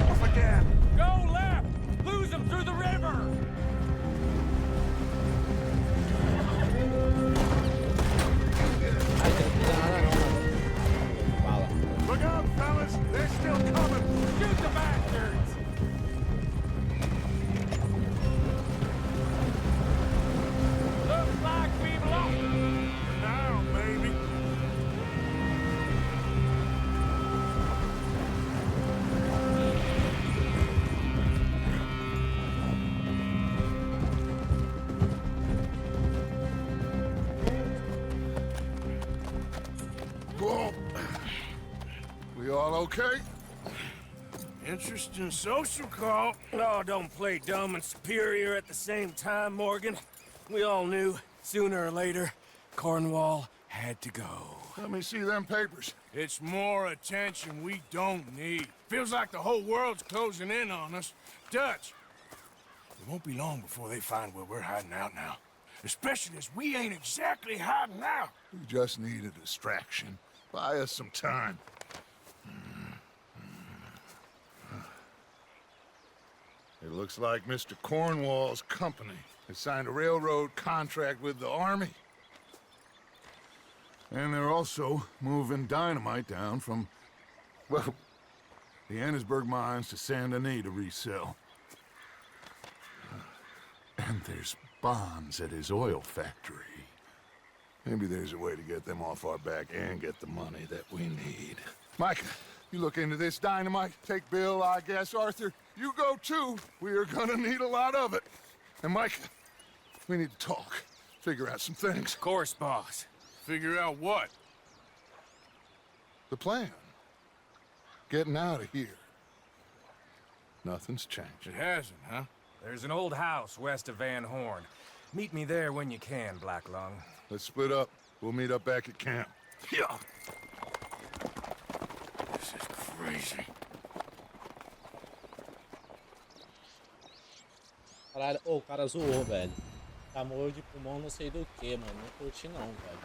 off again. Go left! Lose them through the river! Look out, fellas! They're still coming! Shoot the bastards! Looks like we've lost them. Now, baby. Whoa. We all okay? Interesting social call. Oh, don't play dumb and superior at the same time, Morgan. We all knew, sooner or later, Cornwall had to go. Let me see them papers. It's more attention we don't need. Feels like the whole world's closing in on us. Dutch, it won't be long before they find where we're hiding out now. Especially as we ain't exactly hiding out. We just need a distraction. Buy us some time. It looks like Mr. Cornwall's company has signed a railroad contract with the army. And they're also moving dynamite down from, well, the Annesburg mines to Saint Denis to resell. And there's bonds at his oil factory. Maybe there's a way to get them off our back and get the money that we need. Micah, you look into this dynamite. Take Bill, I guess. Arthur, you go too. We are gonna need a lot of it. And Micah, we need to talk. Figure out some things. Of course, boss. Figure out what? The plan. Getting out of here. Nothing's changed. It hasn't, huh? There's an old house west of Van Horn. Meet me there when you can, Black Lung. Let's split up. We'll meet up back at camp. Yeah. This is crazy. Caralho, ô, o cara zoou, velho. Amor de pulmão não sei do que, mano. Não curti não, velho.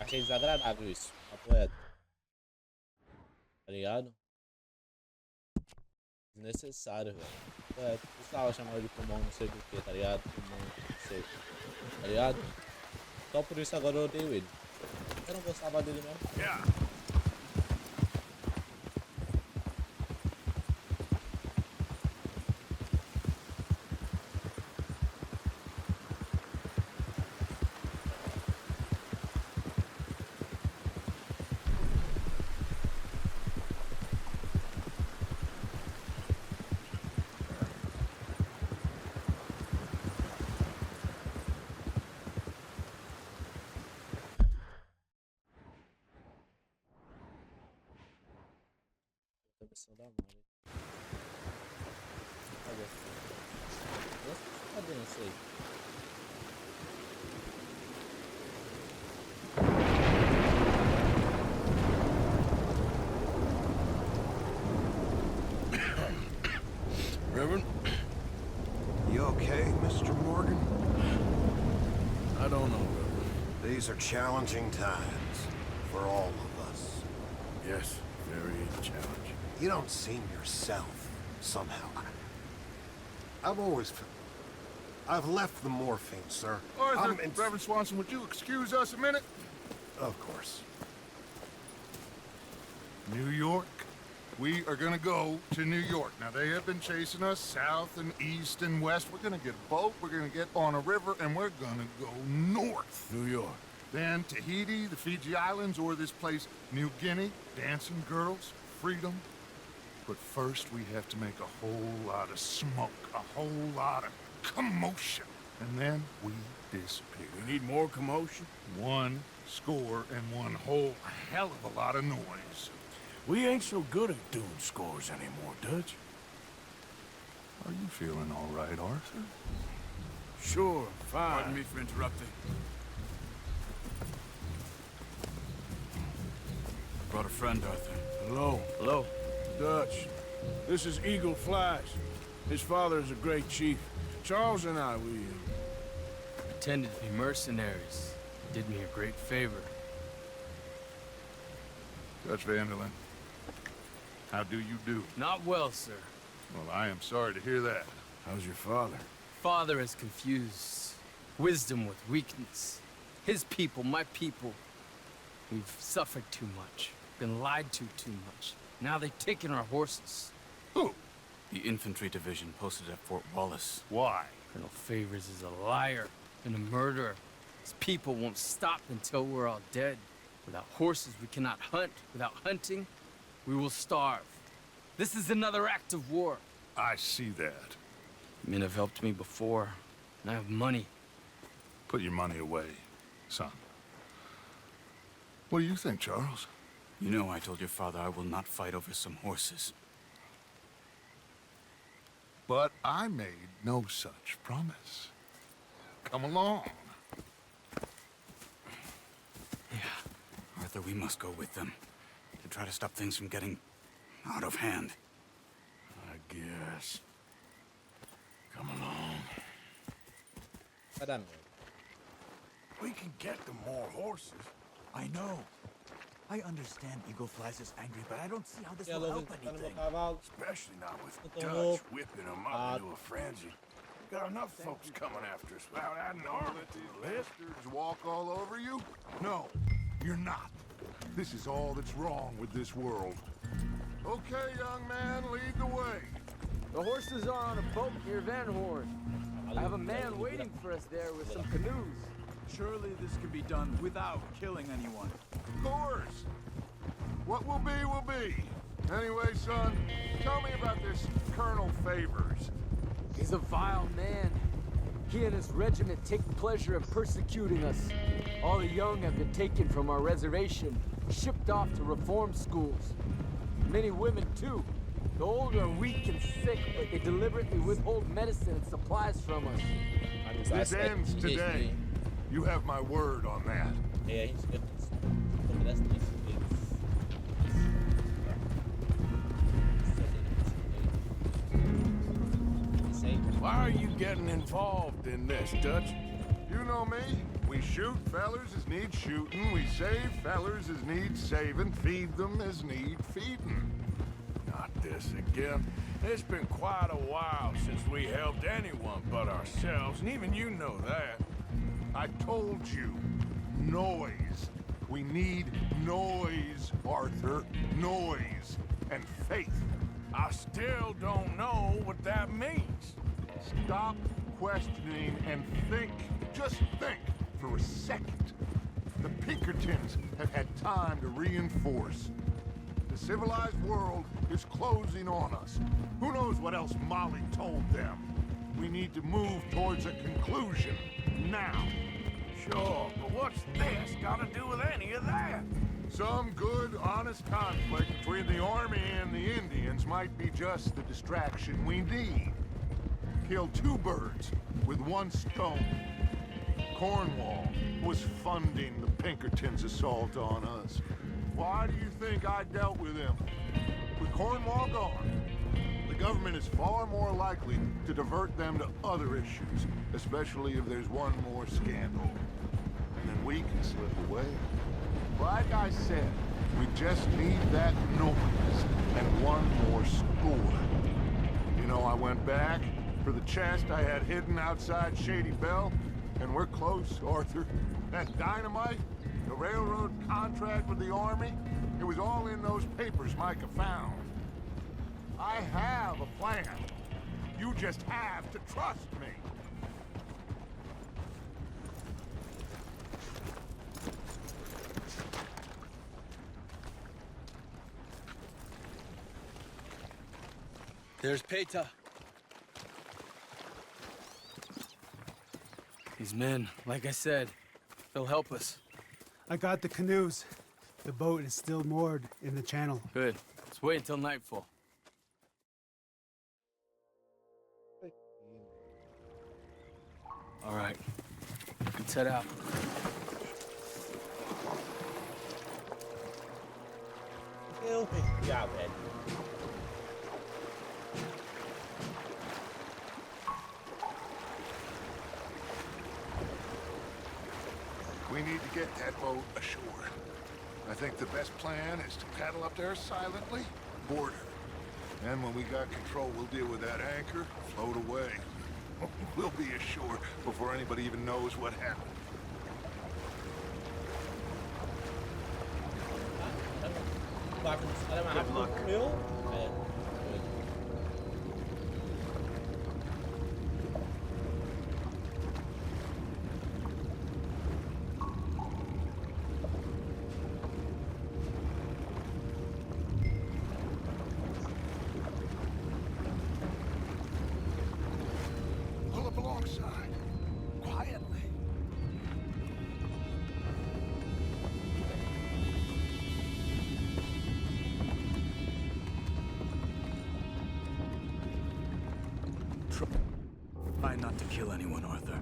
Achei desagradável isso. Papo reto. Tá ligado? Desnecessário, velho. É, precisava chamar de pulmão não sei do que, tá ligado? Pulmão não sei. Tá ligado? Só por isso agora eu odeio ele. Eu não gostava dele mesmo. Yeah. Estação da Mãe. Olha só. Cadê isso aí? Reverend? You okay, Mr. Morgan? I don't know, Reverend. These are challenging times for all of us. Yes, very challenging. You don't seem yourself, somehow. I've left the morphine, sir. Arthur, Reverend Swanson, would you excuse us a minute? Of course. New York. We are gonna go to New York. Now, they have been chasing us south and east and west. We're gonna get a boat, we're gonna get on a river, and we're gonna go north. New York. Then Tahiti, the Fiji Islands, or this place, New Guinea, dancing girls, freedom. But first, we have to make a whole lot of smoke, a whole lot of commotion. And then we disappear. We need more commotion? One score and one whole hell of a lot of noise. We ain't so good at doing scores anymore, Dutch. Are you feeling all right, Arthur? Sure, fine. Pardon me for interrupting. Brought a friend, Arthur. Hello. Hello. Dutch. This is Eagle Flash. His father is a great chief. Charles and I, we pretended to be mercenaries. Did me a great favor. Dutch Vanderlyn, how do you do? Not well, sir. Well, I am sorry to hear that. How's your father? Father has confused wisdom with weakness. His people, my people. We've suffered too much. Been lied to too much. Now they've taken our horses. Who? The infantry division posted at Fort Wallace. Why? Colonel Favors is a liar and a murderer. His people won't stop until we're all dead. Without horses, we cannot hunt. Without hunting, we will starve. This is another act of war. I see that. Men have helped me before, and I have money. Put your money away, son. What do you think, Charles? You know I told your father I will not fight over some horses. But I made no such promise. Come along. Yeah. Arthur, we must go with them. To try to stop things from getting out of hand. I guess. Come along. We can get them more horses. I know. I understand Eagle Flies is angry, but I don't see how this will help anything. Especially not with Dutch whipping them up into a frenzy. Got enough folks coming after us without adding armor to the list. Bastards walk all over you? No, you're not. This is all that's wrong with this world. Okay, young man, lead the way. The horses are on a boat near Van Horn. I have a man waiting for us there with some canoes. Surely this can be done without killing anyone. Of course. What will be. Anyway, son, tell me about this Colonel Favors. He's a vile man. He and his regiment take pleasure in persecuting us. All the young have been taken from our reservation, shipped off to reform schools. Many women, too. The old are weak and sick, but they deliberately withhold medicine and supplies from us. This ends today. You have my word on that. Why are you getting involved in this, Dutch? You know me. We shoot fellers as need shooting. We save fellers as need saving. Feed them as need feeding. Not this again. It's been quite a while since we helped anyone but ourselves, and even you know that. I told you. Noise. We need noise, Arthur. Noise. And faith. I still don't know what that means. Stop questioning and think. Just think for a second. The Pinkertons have had time to reinforce. The civilized world is closing on us. Who knows what else Molly told them? We need to move towards a conclusion. Now. Sure, but what's this got to do with any of that? Some good, honest conflict between the army and the Indians might be just the distraction we need. Kill two birds with one stone. Cornwall was funding the Pinkertons' assault on us. Why do you think I dealt with him? With Cornwall gone, the government is far more likely to divert them to other issues, especially if there's one more scandal. And then we can slip away. Like I said, we just need that noise and one more score. You know, I went back for the chest I had hidden outside Shady Bell, and we're close, Arthur. That dynamite, the railroad contract with the army, it was all in those papers Micah found. I have a plan. You just have to trust me. There's Peta. These men, like I said, they'll help us. I got the canoes. The boat is still moored in the channel. Good. Let's wait until nightfall. All right. Let's head out. Yeah, man. We need to get that boat ashore. I think the best plan is to paddle up there silently, board her. And when we got control, we'll deal with that anchor, float away. We'll be ashore before anybody even knows what happened. Good luck. Pull up alongside, quietly. Try not to kill anyone, Arthur.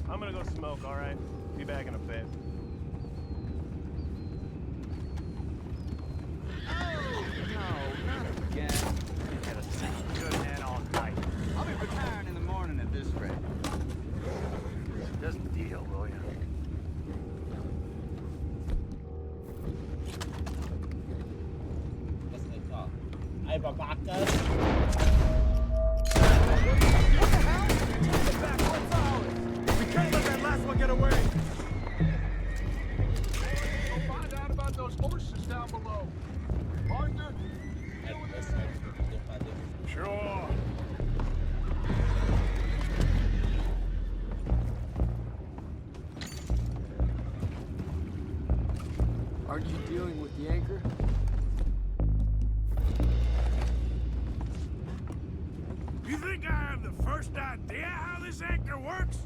I'm gonna go smoke, all right? Be back in a bit. Oh, no, not again. You had a good man all night. I'll be retiring in the morning at this rate. Doesn't deal, will you? Ay, babaca. We can't let that last one get away! Go find out about those horses down below. Arthur? Sure. Aren't you dealing with the anchor? You think I have the first idea how this anchor works?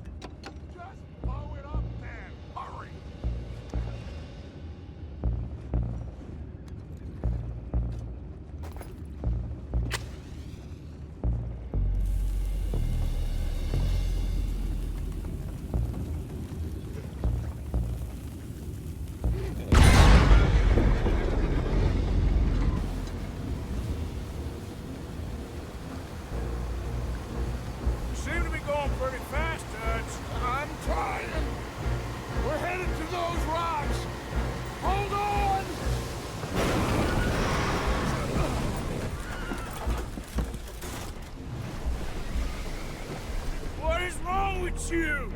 Just blow it up then. Hurry. You seem to be going pretty fast, Dutch. I'm trying. We're headed to those rocks. Hold on! What is wrong with you?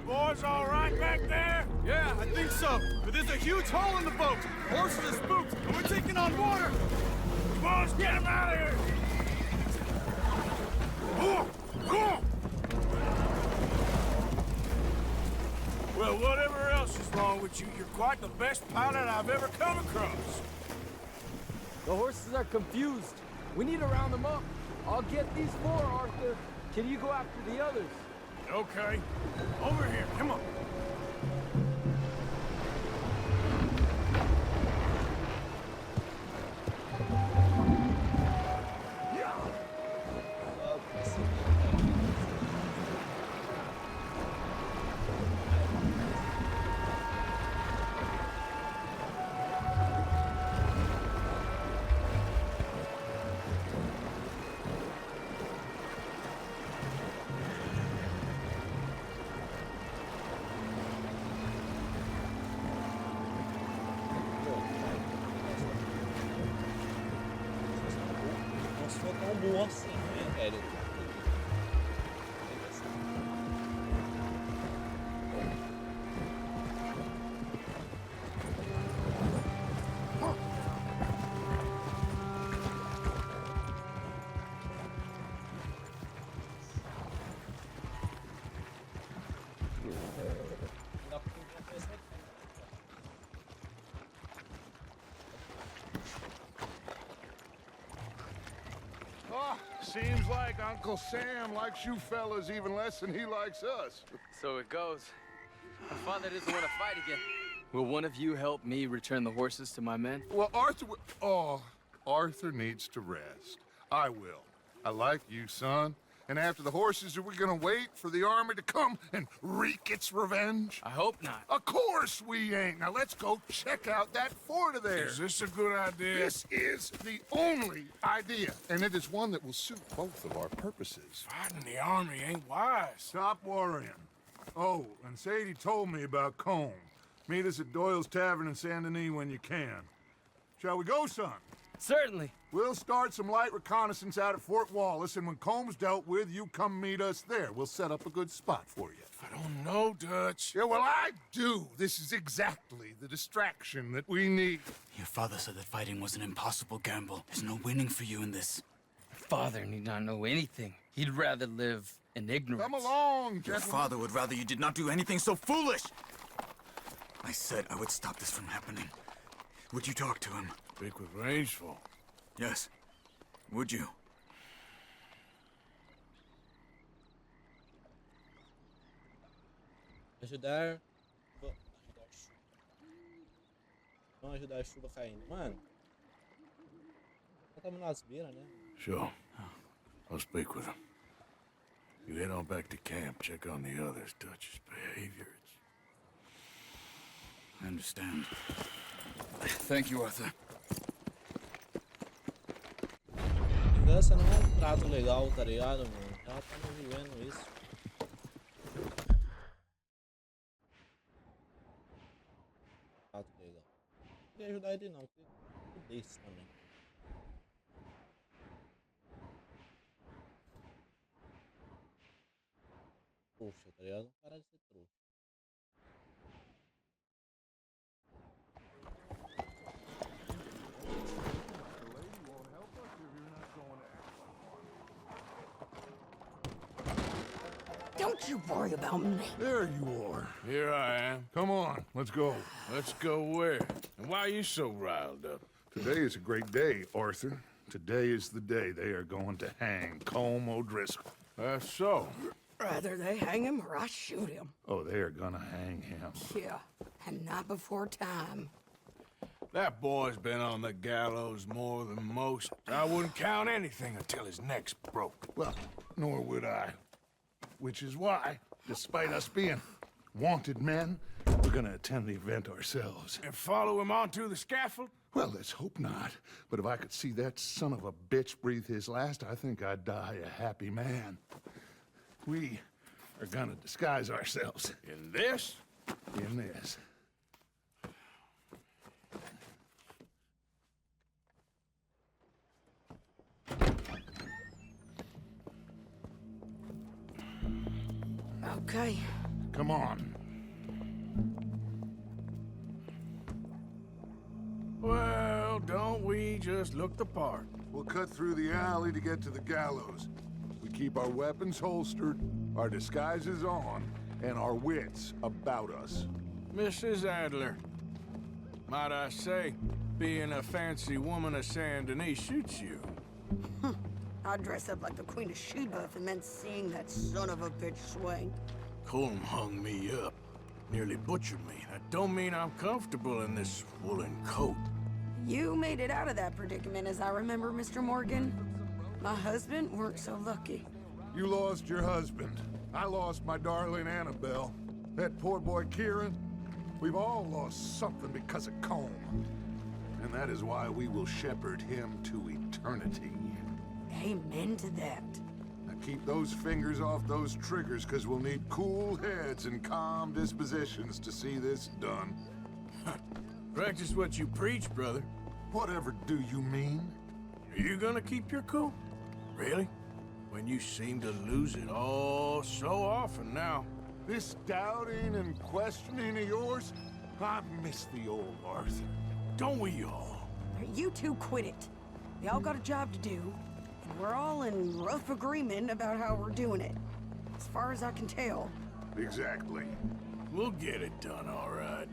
Boys all right back there? Yeah, I think so. But there's a huge hole in the boat. Horses are spooked, and we're taking on water. Come on, let's get him out of here! Well, whatever else is wrong with you, you're quite the best pilot I've ever come across. The horses are confused. We need to round them up. I'll get these 4, Arthur. Can you go after the others? Okay. Over here, come on. Tão bom assim, né, velho? Oh, seems like Uncle Sam likes you fellas even less than he likes us. So it goes. My father doesn't want to fight again. Will one of you help me return the horses to my men? Well, Arthur needs to rest. I will. I like you, son. And after the horses, are we gonna wait for the army to come and wreak its revenge? I hope not. Of course we ain't. Now let's go check out that fort of theirs. Is this a good idea? This is the only idea, and it is one that will suit both of our purposes. Fighting the army ain't wise. Stop worrying. Oh, and Sadie told me about Combe. Meet us at Doyle's Tavern in Saint Denis when you can. Shall we go, son? Certainly. We'll start some light reconnaissance out at Fort Wallace, and when Comb's dealt with, you come meet us there. We'll set up a good spot for you. I don't know, Dutch. Yeah, well, I do. This is exactly the distraction that we need. Your father said that fighting was an impossible gamble. There's no winning for you in this. Father need not know anything. He'd rather live in ignorance. Come along, Your gentlemen. father would rather you did not do anything so foolish. I said I would stop this from happening. Would you talk to him? Speak with Rangeful. Yes. Would you? Ajudar. Vamos ajudar a chuva caindo. Mano. Estamos nas beiras, né? Sure. I'll speak with him. You head on back to camp, check on the others. Dutch's behavior. I understand. Thank you, Arthur. Vingança não é um trato legal, tá ligado, mano? Ela tá me vivendo isso. Trato legal. Não queria ajudar ele não, queria desse também. Trouxa, tá ligado? Não parar de ser trouxa. Don't you worry about me. There you are. Here I am. Come on, let's go. Let's go where? And why are you so riled up? Today is a great day, Arthur. Today is the day they are going to hang Colm O'Driscoll. That's so. Rather they hang him or I shoot him. Oh, they are gonna hang him. Yeah, and not before time. That boy's been on the gallows more than most. I wouldn't count anything until his neck's broke. Well, nor would I. Which is why, despite us being wanted men, we're gonna attend the event ourselves. And follow him onto the scaffold? Well, let's hope not. But if I could see that son of a bitch breathe his last, I think I'd die a happy man. We are gonna disguise ourselves. In this? In this. Okay. Come on. Well, don't we just look the part? We'll cut through the alley to get to the gallows. We keep our weapons holstered, our disguises on, and our wits about us. Mrs. Adler, might I say, being a fancy woman of Saint Denis suits you. I'd dress up like the Queen of Sheba and then seeing that son of a bitch swing. Colm hung me up. Nearly butchered me. That don't mean I'm comfortable in this woolen coat. You made it out of that predicament, as I remember, Mr. Morgan. My husband weren't so lucky. You lost your husband. I lost my darling Annabelle. That poor boy Kieran. We've all lost something because of Colm. And that is why we will shepherd him to eternity. Amen to that. Now keep those fingers off those triggers, because we'll need cool heads and calm dispositions to see this done. Practice what you preach, brother. Whatever do you mean? Are you gonna keep your cool? Really? When you seem to lose it all so often now. This doubting and questioning of yours, I miss the old Arthur. Don't we all? You two quit it. We all got a job to do, and we're all in rough agreement about how we're doing it. As far as I can tell. Exactly. We'll get it done, all right.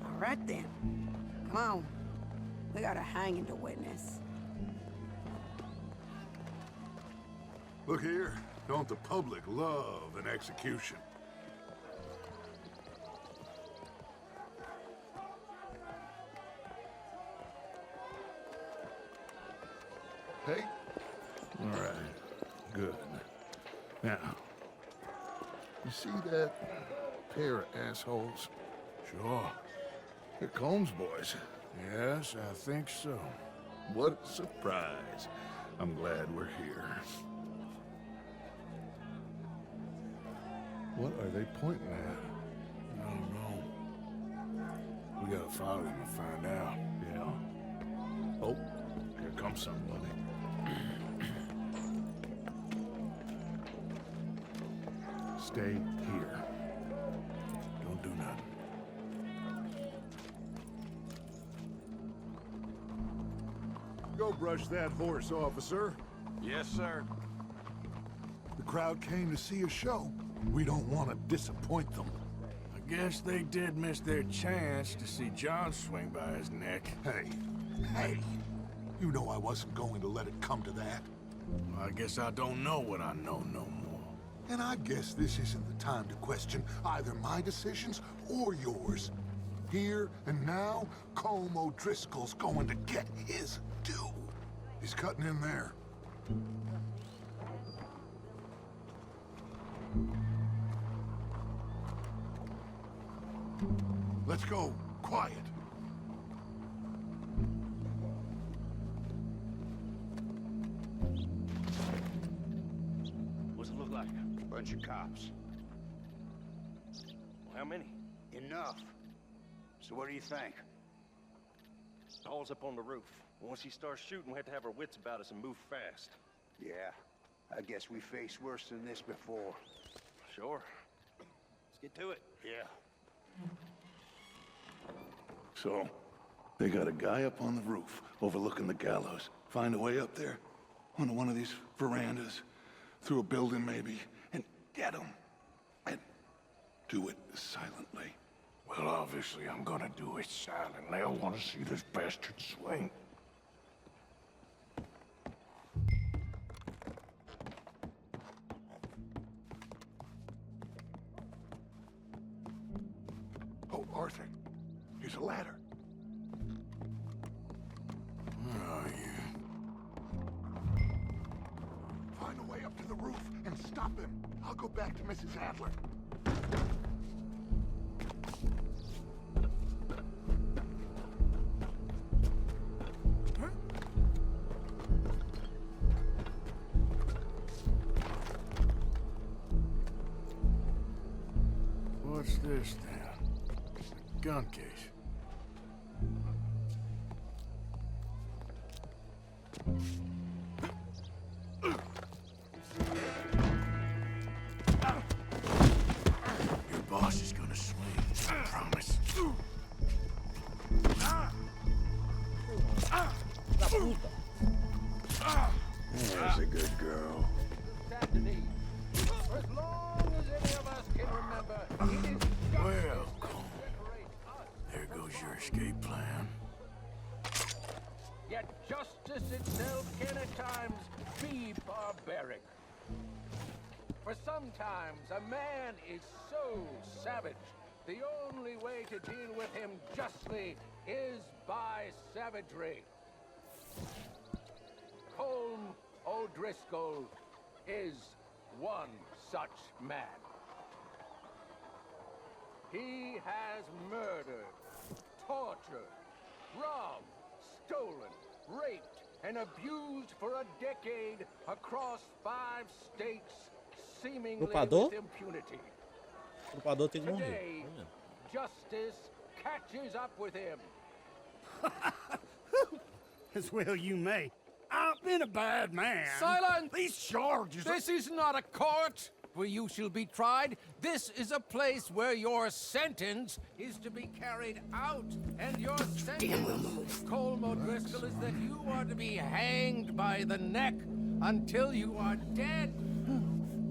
All right, then. Come on. We got a hanging to witness. Look here, don't the public love an execution? Hey? All right, good. Now, you see that pair of assholes? Sure. They're Colm's boys. Yes, I think so. What a surprise. I'm glad we're here. What are they pointing at? I don't know. We gotta follow them and find out. Yeah. Oh, here comes somebody. Stay here. Don't do nothing. Go brush that horse, officer. Yes, sir. The crowd came to see a show. We don't want to disappoint them. I guess they did miss their chance to see John swing by his neck. Hey, you know I wasn't going to let it come to that. I guess I don't know what I know no more. And I guess this isn't the time to question either my decisions or yours. Here and now, Colm O'Driscoll's going to get his due. He's cutting in there. Let's go. Quiet. What's it look like? Bunch of cops. How many? Enough. So what do you think? Paul's up on the roof. Once he starts shooting, we have to have our wits about us and move fast. Yeah. I guess we faced worse than this before. Sure. Let's get to it. Yeah. So, they got a guy up on the roof overlooking the gallows. Find a way up there, onto one of these verandas, through a building maybe, and get him. And do it silently. Well, obviously, I'm gonna do it silently. I want to see this bastard swing. Oh, Arthur, here's a ladder. Oh, yeah. Find a way up to the roof and stop him. I'll go back to Mrs. Adler. What's this, then? A gun case. Your boss is gonna swing, I promise. There's a good girl. For as long as any of us can remember, it is Well, there goes your escape plan. yet justice itself can at times be barbaric. For sometimes a man is so savage, the only way to deal with him justly is by savagery. Colm O'Driscoll is one such man. He has murdered, tortured, robbed, stolen, raped, and abused for a decade across 5 states, seemingly Culpador? with impunity. O culpador tem que morrer. Today, justice catches up with him. As well you may. I've been a bad man. Silence! These charges... This is not a court where you shall be tried. This is a place where your sentence is to be carried out. And your sentence, Colm O'Driscoll, is that you are to be hanged by the neck until you are dead.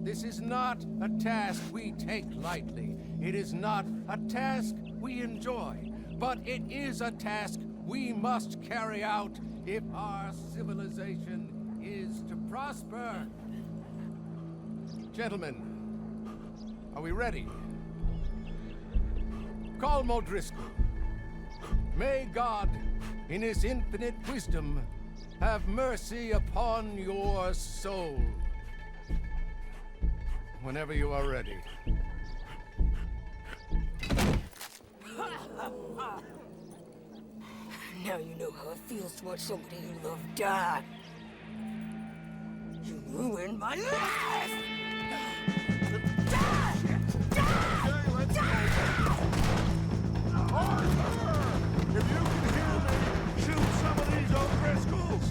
This is not a task we take lightly. It is not a task we enjoy. But it is a task we must carry out if our civilization is to prosper. Gentlemen, are we ready? Colm O'Driscoll, may God, in his infinite wisdom, have mercy upon your soul. Whenever you are ready. Now you know how it feels to watch somebody you love die. You ruined my life! Arthur! If you can hear me, shoot some of these O'Driscolls!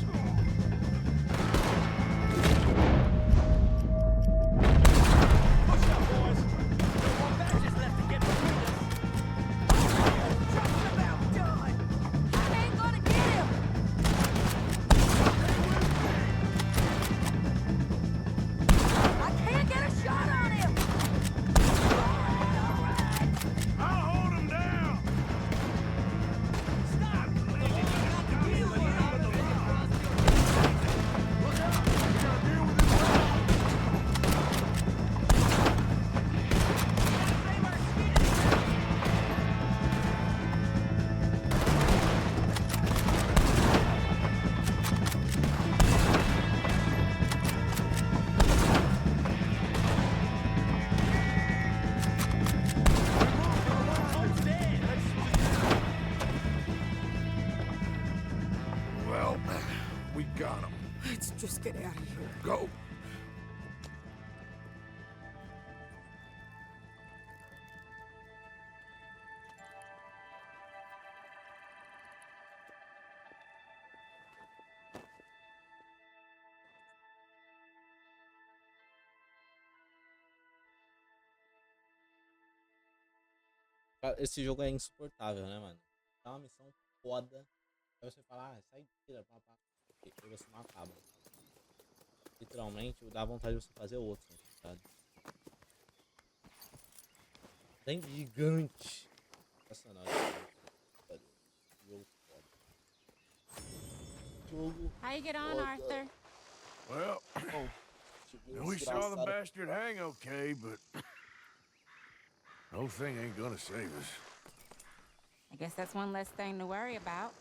Push up, boys! No more badges left to get between us! Just about done! I ain't gonna get him! I can't get a shot on him! I'll hold him down! Stop! Well, we got him. Let's just get out of here. Go. Esse jogo é insuportável, né, mano? Dá uma missão foda. Aí você fala, ah, sai, tira, pá. E aí você não acaba. Literalmente, dá vontade de você fazer outro, tá? Tem gigante. Sensacional. Jogo foda. Jogo How you get on, foda. Arthur? Well, we saw the bastard hang okay, but... no thing ain't gonna save us. I guess that's one less thing to worry about.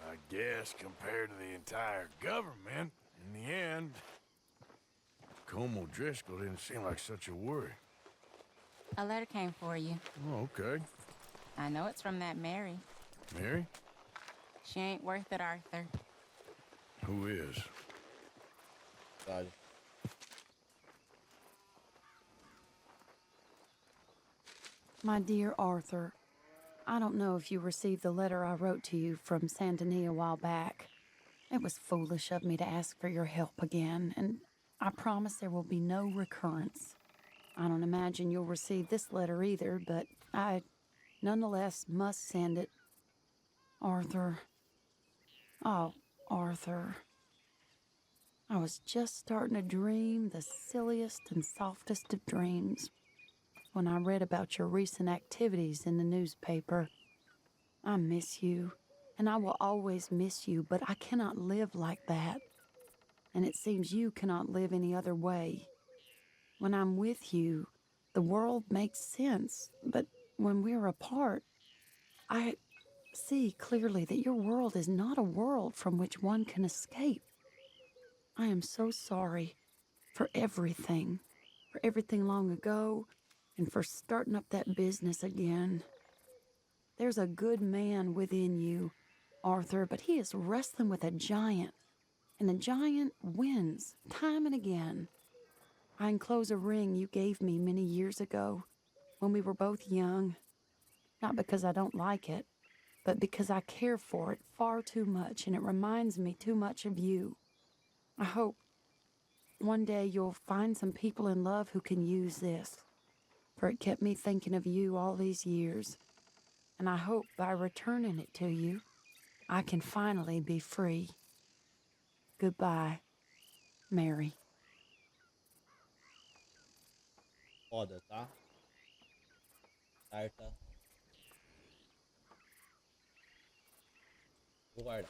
I guess compared to the entire government, in the end, Colm O'Driscoll didn't seem like such a worry. A letter came for you. Oh, okay. I know it's from that Mary. Mary? She ain't worth it, Arthur. Who is? God. My dear Arthur, I don't know if you received the letter I wrote to you from Saint Denis a while back. It was foolish of me to ask for your help again, and I promise there will be no recurrence. I don't imagine you'll receive this letter either, but I nonetheless must send it. Arthur. Oh, Arthur. I was just starting to dream the silliest and softest of dreams when I read about your recent activities in the newspaper. I miss you, And I will always miss you, but I cannot live like that. And it seems you cannot live any other way. When I'm with you, the world makes sense, but when we're apart, I see clearly that your world is not a world from which one can escape. I am so sorry for everything long ago, and for starting up that business again. There's a good man within you, Arthur, but he is wrestling with a giant, and the giant wins time and again. I enclose a ring you gave me many years ago when we were both young, not because I don't like it, but because I care for it far too much, and it reminds me too much of you. I hope one day you'll find some people in love who can use this, for it kept me thinking of you all these years. And I hope by returning it to you, I can finally be free. Goodbye, Mary. Foda, tá? Carta. Vou guardar.